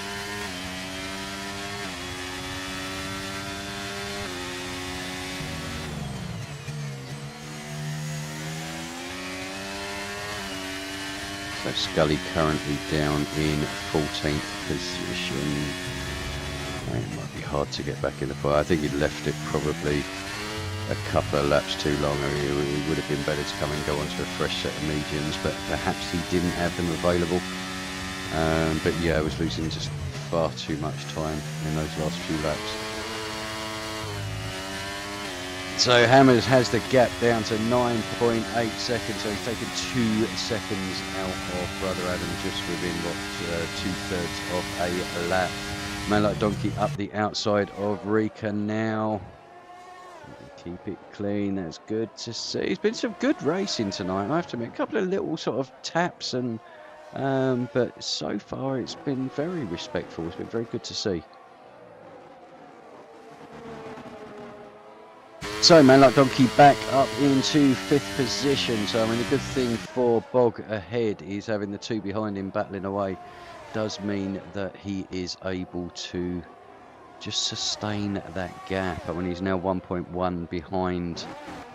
So Scully currently down in 14th position. It might be hard to get back in the fight. I think he'd left it probably a couple of laps too long. I mean, it would have been better to come and go onto a fresh set of mediums, but perhaps he didn't have them available. But yeah, I was losing just far too much time in those last few laps. So Hammers has the gap down to 9.8 seconds, so he's taken 2 seconds out of Brother Adam, just within what 2/3 of a lap. Man Like Donkey up the outside of Rika now. Keep it clean, that's good to see. It's been some good racing tonight, I have to admit. A couple of little sort of taps, and but so far it's been very respectful. It's been very good to see. So Man Like Donkey back up into 5th position. So I mean, the good thing for Bog ahead is having the 2 behind him battling away. Does mean that he is able to just sustain that gap. I mean, he's now 1.1 behind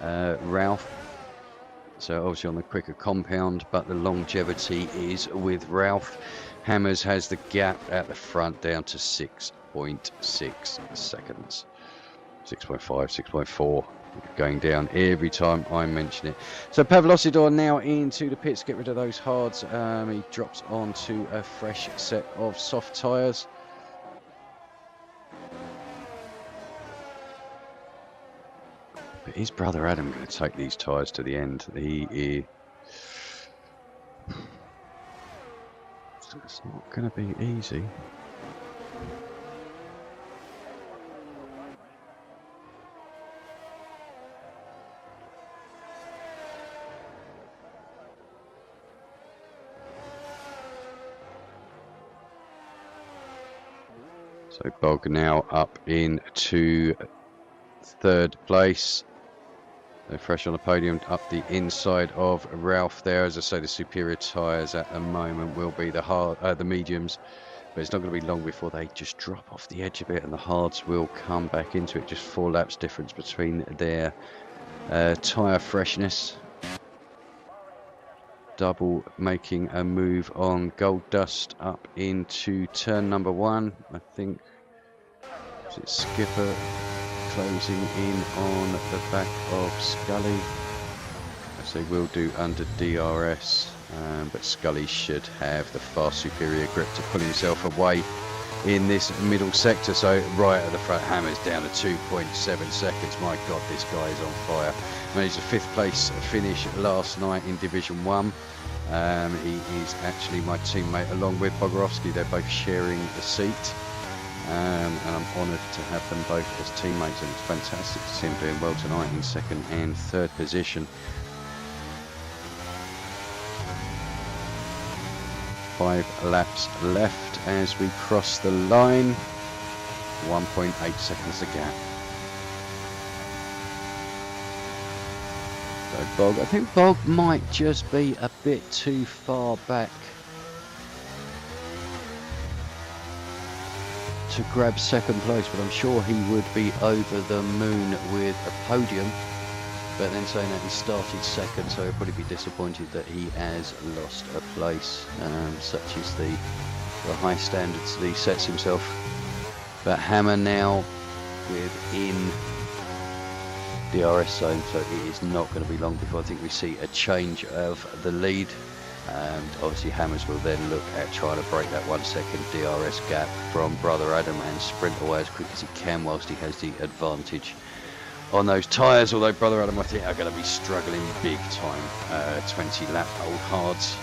Ralph. So obviously on the quicker compound, but the longevity is with Ralph. Hammers has the gap at the front down to 6.6 seconds. 6.5, 6.4, going down every time I mention it. So Pavlosidor now into the pits, get rid of those hards. He drops onto a fresh set of soft tyres. But is Brother Adam going to take these tyres to the end? It's not going to be easy. So Bog now up into 3rd place. They're fresh on the podium up the inside of Ralph there. As I say, the superior tyres at the moment will be the mediums, but it's not going to be long before they just drop off the edge a bit and the hards will come back into it. Just 4 laps difference between their tyre freshness. Double making a move on Gold Dust up into turn number 1. I think it's Skipper closing in on the back of Scully, as they will do under DRS, but Scully should have the far superior grip to pull himself away in this middle sector. So right at the front, Hammer's down to 2.7 seconds. My God, this guy is on fire. Managed a 5th place finish last night in Division 1. He is actually my teammate along with Bogorovsky. They're both sharing the seat. And I'm honoured to have them both as teammates, and it's fantastic to see them doing well tonight in 2nd and 3rd position. 5 laps left as we cross the line. 1.8 seconds the gap. So Bog, I think Bog might just be a bit too far back to grab 2nd place, but I'm sure he would be over the moon with a podium. But then saying that he started 2nd, so he'll probably be disappointed that he has lost a place. Such is the high standards that he sets himself. But Hammer now within DRS zone, so it is not going to be long before I think we see a change of the lead. And obviously Hammers will then look at trying to break that 1 second DRS gap from Brother Adam and sprint away as quick as he can whilst he has the advantage on those tyres, although Brother Adam I think are going to be struggling big time. 20 lap old hards.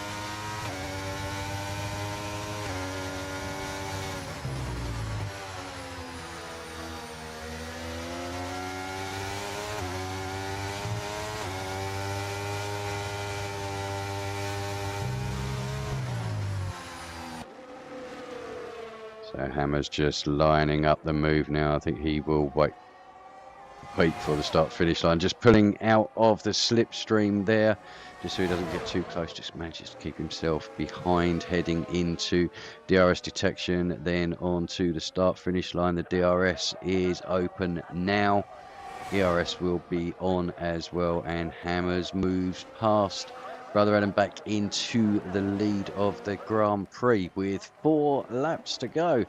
So Hammer's just lining up the move now. I think he will wait for the start finish line, just pulling out of the slipstream there, just so he doesn't get too close, just manages to keep himself behind heading into DRS detection, then on to the start finish line. The DRS is open now. ERS will be on as well, and Hammers moves past Brother Adam back into the lead of the Grand Prix with 4 laps to go.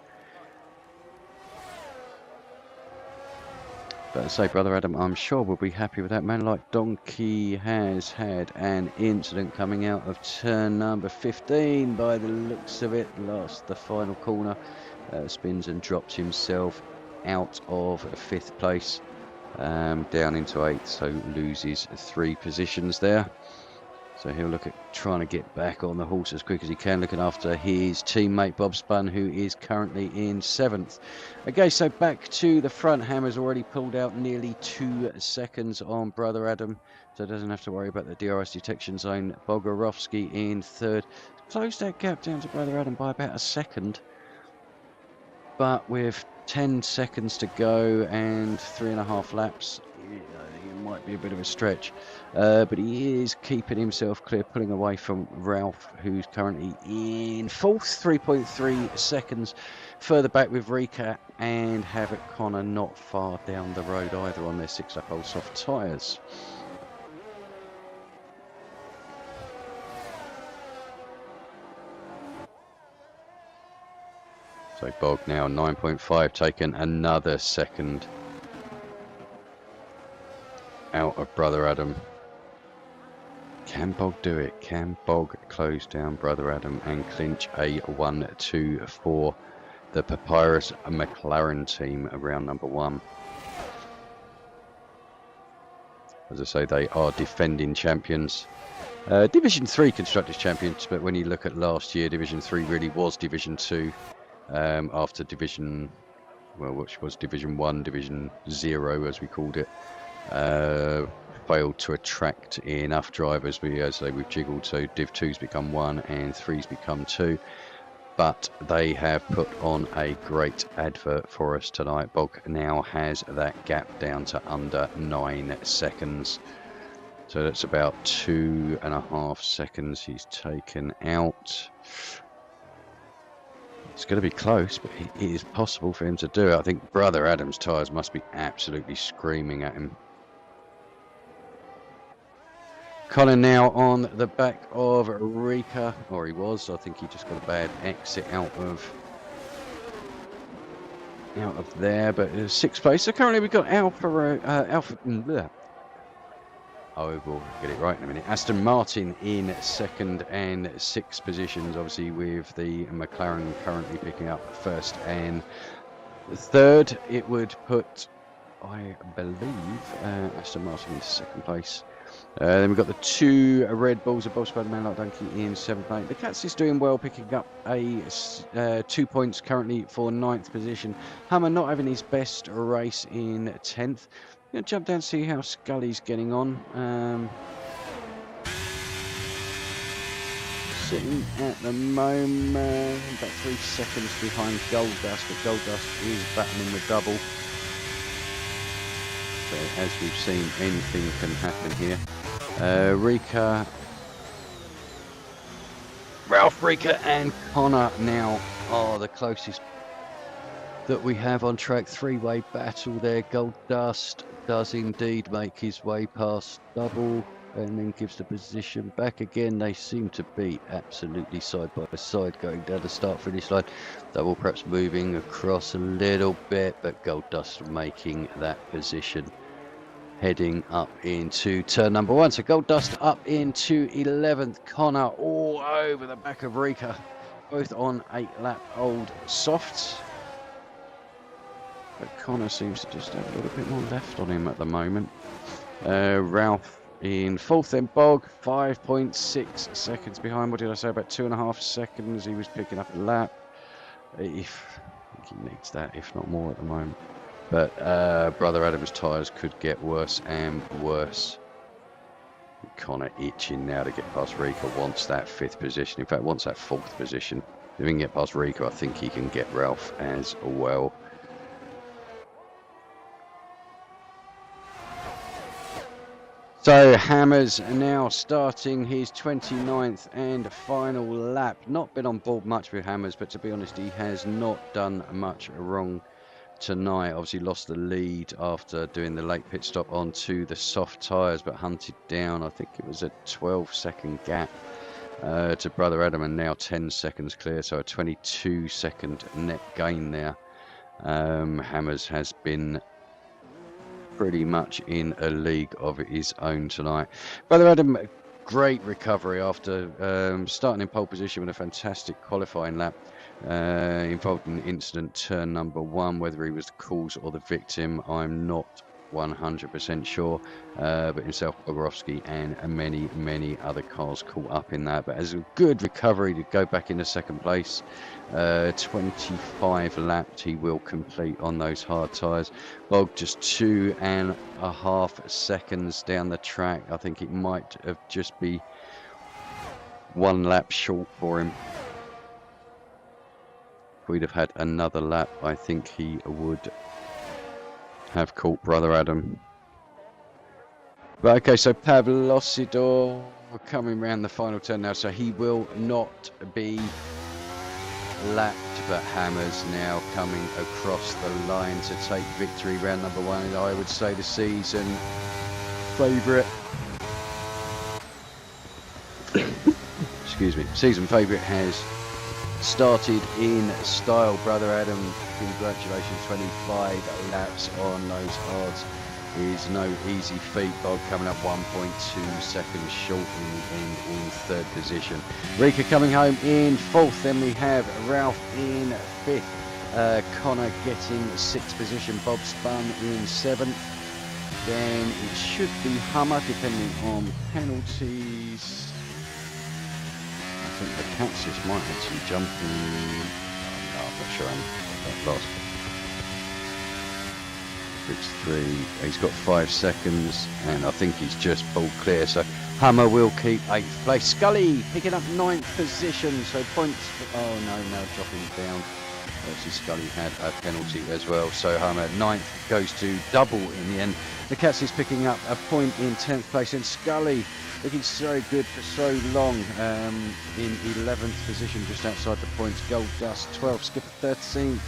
But I say, Brother Adam, I'm sure we'll be happy with that. Man like Donkey has had an incident coming out of turn number 15 by the looks of it. Lost the final corner, spins and drops himself out of 5th place, down into 8th, so loses 3 positions there. So he'll look at trying to get back on the horse as quick as he can, looking after his teammate Bob Spun, who is currently in 7th. Okay, so back to the front. Hammer's already pulled out nearly 2 seconds on Brother Adam, so doesn't have to worry about the DRS detection zone. Bogorovsky in 3rd. Closed that gap down to Brother Adam by about 1 second. But with 10 seconds to go and 3.5 laps, it might be a bit of a stretch. But he is keeping himself clear, pulling away from Ralph, who's currently in 4th, 3.3 seconds further back with Rika and Havoc Connor not far down the road either on their 6-lap old soft tyres. So Bog now 9.5, taking another second out of Brother Adam. Can Bog do it? Can Bog close down Brother Adam and clinch a 1-2 for the Papyrus McLaren team around number 1? As I say, they are defending champions. Division 3 Constructors Champions, but when you look at last year, Division 3 really was Division 2 after Division, well, which was Division 1, Division 0 as we called it. Failed to attract enough drivers. As they we've jiggled, so Div 2's become 1 and 3's become 2. But they have put on a great advert for us tonight. Bog now has that gap down to under 9 seconds. So that's about 2.5 seconds he's taken out. It's going to be close, but it is possible for him to do it. I think Brother Adam's tyres must be absolutely screaming at him. Connor now on the back of Rika, or he was. I think he just got a bad exit out of there, but 6th place. So currently we've got I will get it right in a minute. Aston Martin in 2nd and 6th positions, obviously with the McLaren currently picking up 1st and 3rd. It would put, I believe, Aston Martin in 2nd place. Then we've got the 2 Red Bulls above Spider-Man like Donkey in 7th place. The Cats is doing well, picking up 2 points currently for 9th position. Hummer not having his best race in 10th. I'm going to jump down and see how Scully's getting on. Sitting at the moment about 3 seconds behind Goldust, but Goldust is battling the double. So as we've seen, anything can happen here. Rika, Ralph, Rika and Connor now are the closest that we have on track. 3-way battle there. Goldust does indeed make his way past double and then gives the position back again. They seem to be absolutely side by side going down the start finish line. Double perhaps moving across a little bit, but Goldust making that position heading up into turn number 1. So Goldust up into 11th. Connor all over the back of Rika, both on 8-lap old softs. But Connor seems to just have a little bit more left on him at the moment. Ralph in 4th, then Bog, 5.6 seconds behind. What did I say? About 2.5 seconds. He was picking up a lap. I think he needs that, if not more, at the moment. But Brother Adam's tyres could get worse and worse. Connor itching now to get past Rika, wants that 5th position. In fact, wants that 4th position. If he can get past Rika, I think he can get Ralph as well. So Hammers now starting his 29th and final lap. Not been on board much with Hammers, but to be honest, he has not done much wrong tonight. Obviously lost the lead after doing the late pit stop onto the soft tyres, but hunted down, I think it was a 12-second gap to Brother Adam, and now 10 seconds clear, so a 22-second net gain there. Hammers has been pretty much in a league of his own tonight. Brother Adam, great recovery after starting in pole position with a fantastic qualifying lap. Involved in the incident turn number 1. Whether he was the cause or the victim, I'm not 100% sure, but himself, Bogorowski and many other cars caught up in that. But as a good recovery to go back into 2nd place, 25 laps he will complete on those hard tyres. Bog just 2.5 seconds down the track. I think it might have just be 1 lap short for him. If we'd have had another lap, I think he would have caught Brother Adam. But okay, so Pavlosidor coming round the final turn now, so he will not be lapped, but Hammers now coming across the line to take victory round number 1, and I would say the season favourite. Excuse me, season favourite has started in style. Brother Adam, congratulations, 25 laps on those hards is no easy feat. Bog coming up 1.2 seconds short in 3rd position. Rika coming home in 4th. Then we have Ralph in 5th. Connor getting 6th position. Bob Spun in 7th. Then it should be Hummer, depending on penalties. I think the Kansas might actually jump in. No, I'm not sure. I'm lost. It's 3. He's got 5 seconds, and I think he's just pulled clear. So Hummer will keep 8th place. Scully picking up 9th position. So points. Oh no, now dropping down Obviously, Scully had a penalty as well. So Hummer 9th goes to double in the end. The Cats is picking up a point in 10th place, and Scully looking so good for so long in 11th position, just outside the points. Gold Dust 12th, Skipper 13th,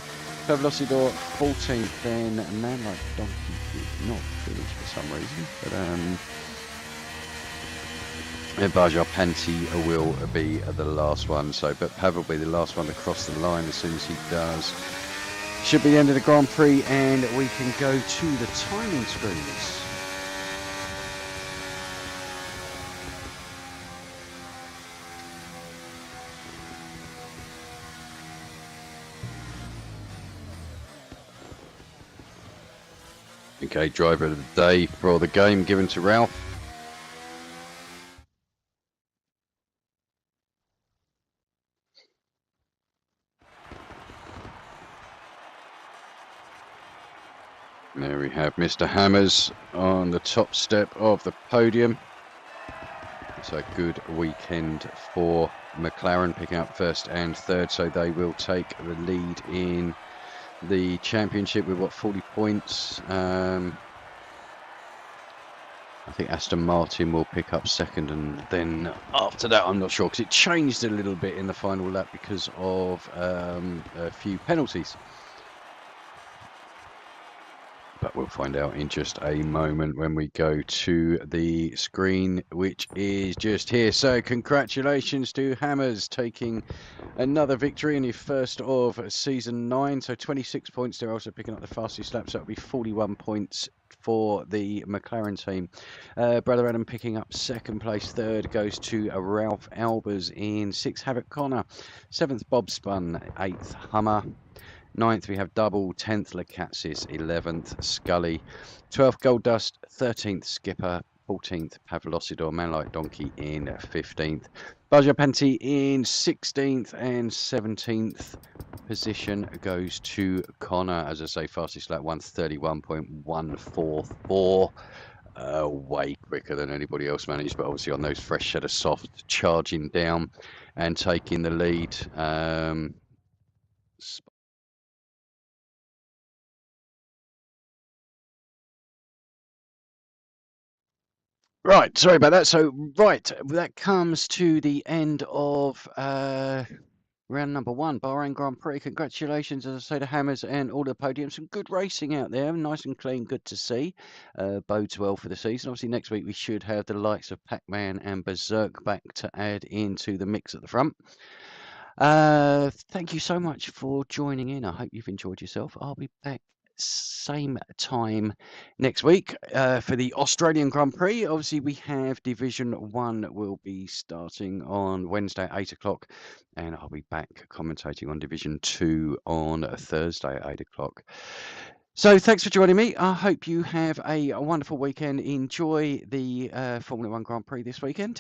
Pavlosidor 14th, then a man like Donkey did not finish for some reason, but Bajar Panty will be the last one. So, but Pav will be the last one to cross the line as soon as he does. Should be the end of the Grand Prix, and we can go to the timing screens. Okay, driver of the day for the game given to Ralph. There we have Mr. Hammers on the top step of the podium. It's a good weekend for McLaren, picking up first and third, so they will take the lead in the championship with, what, 40 points. I think Aston Martin will pick up second, and then after that I'm not sure, because it changed a little bit in the final lap because of a few penalties. But we'll find out in just a moment when we go to the screen, which is just here. So congratulations to Hammers, taking another victory in his first of season 9. So 26 points. They're also picking up the fastest lap, so it'll be 41 points for the McLaren team. Brother Adam picking up second place. Third goes to Ralph Albers in 6th. Havoc Connor. 7th Bob Spun. 8th Hummer. 9th we have Double. 10th Lacatsis. 11th Scully. 12th Gold Dust. 13th Skipper. 14th Pavlosidor, man like Donkey in 15th. Baja Panty in 16th, and 17th position goes to Connor. As I say, fastest lap 1:31.144. Way quicker than anybody else managed, but obviously on those fresh set of soft, charging down and taking the lead. Right, sorry about that. So, right, that comes to the end of round number 1, Bahrain Grand Prix. Congratulations, as I say, to Hammers and all the podiums. Some good racing out there, nice and clean, good to see. Bodes well for the season. Obviously, next week we should have the likes of Pac-Man and Berserk back to add into the mix at the front. Thank you so much for joining in. I hope you've enjoyed yourself. I'll be back same time next week for the Australian Grand Prix. Obviously, we have Division 1 will be starting on Wednesday at 8 o'clock, and I'll be back commentating on Division 2 on Thursday at 8 o'clock. So thanks for joining me. I hope you have a wonderful weekend. Enjoy the Formula 1 Grand Prix this weekend.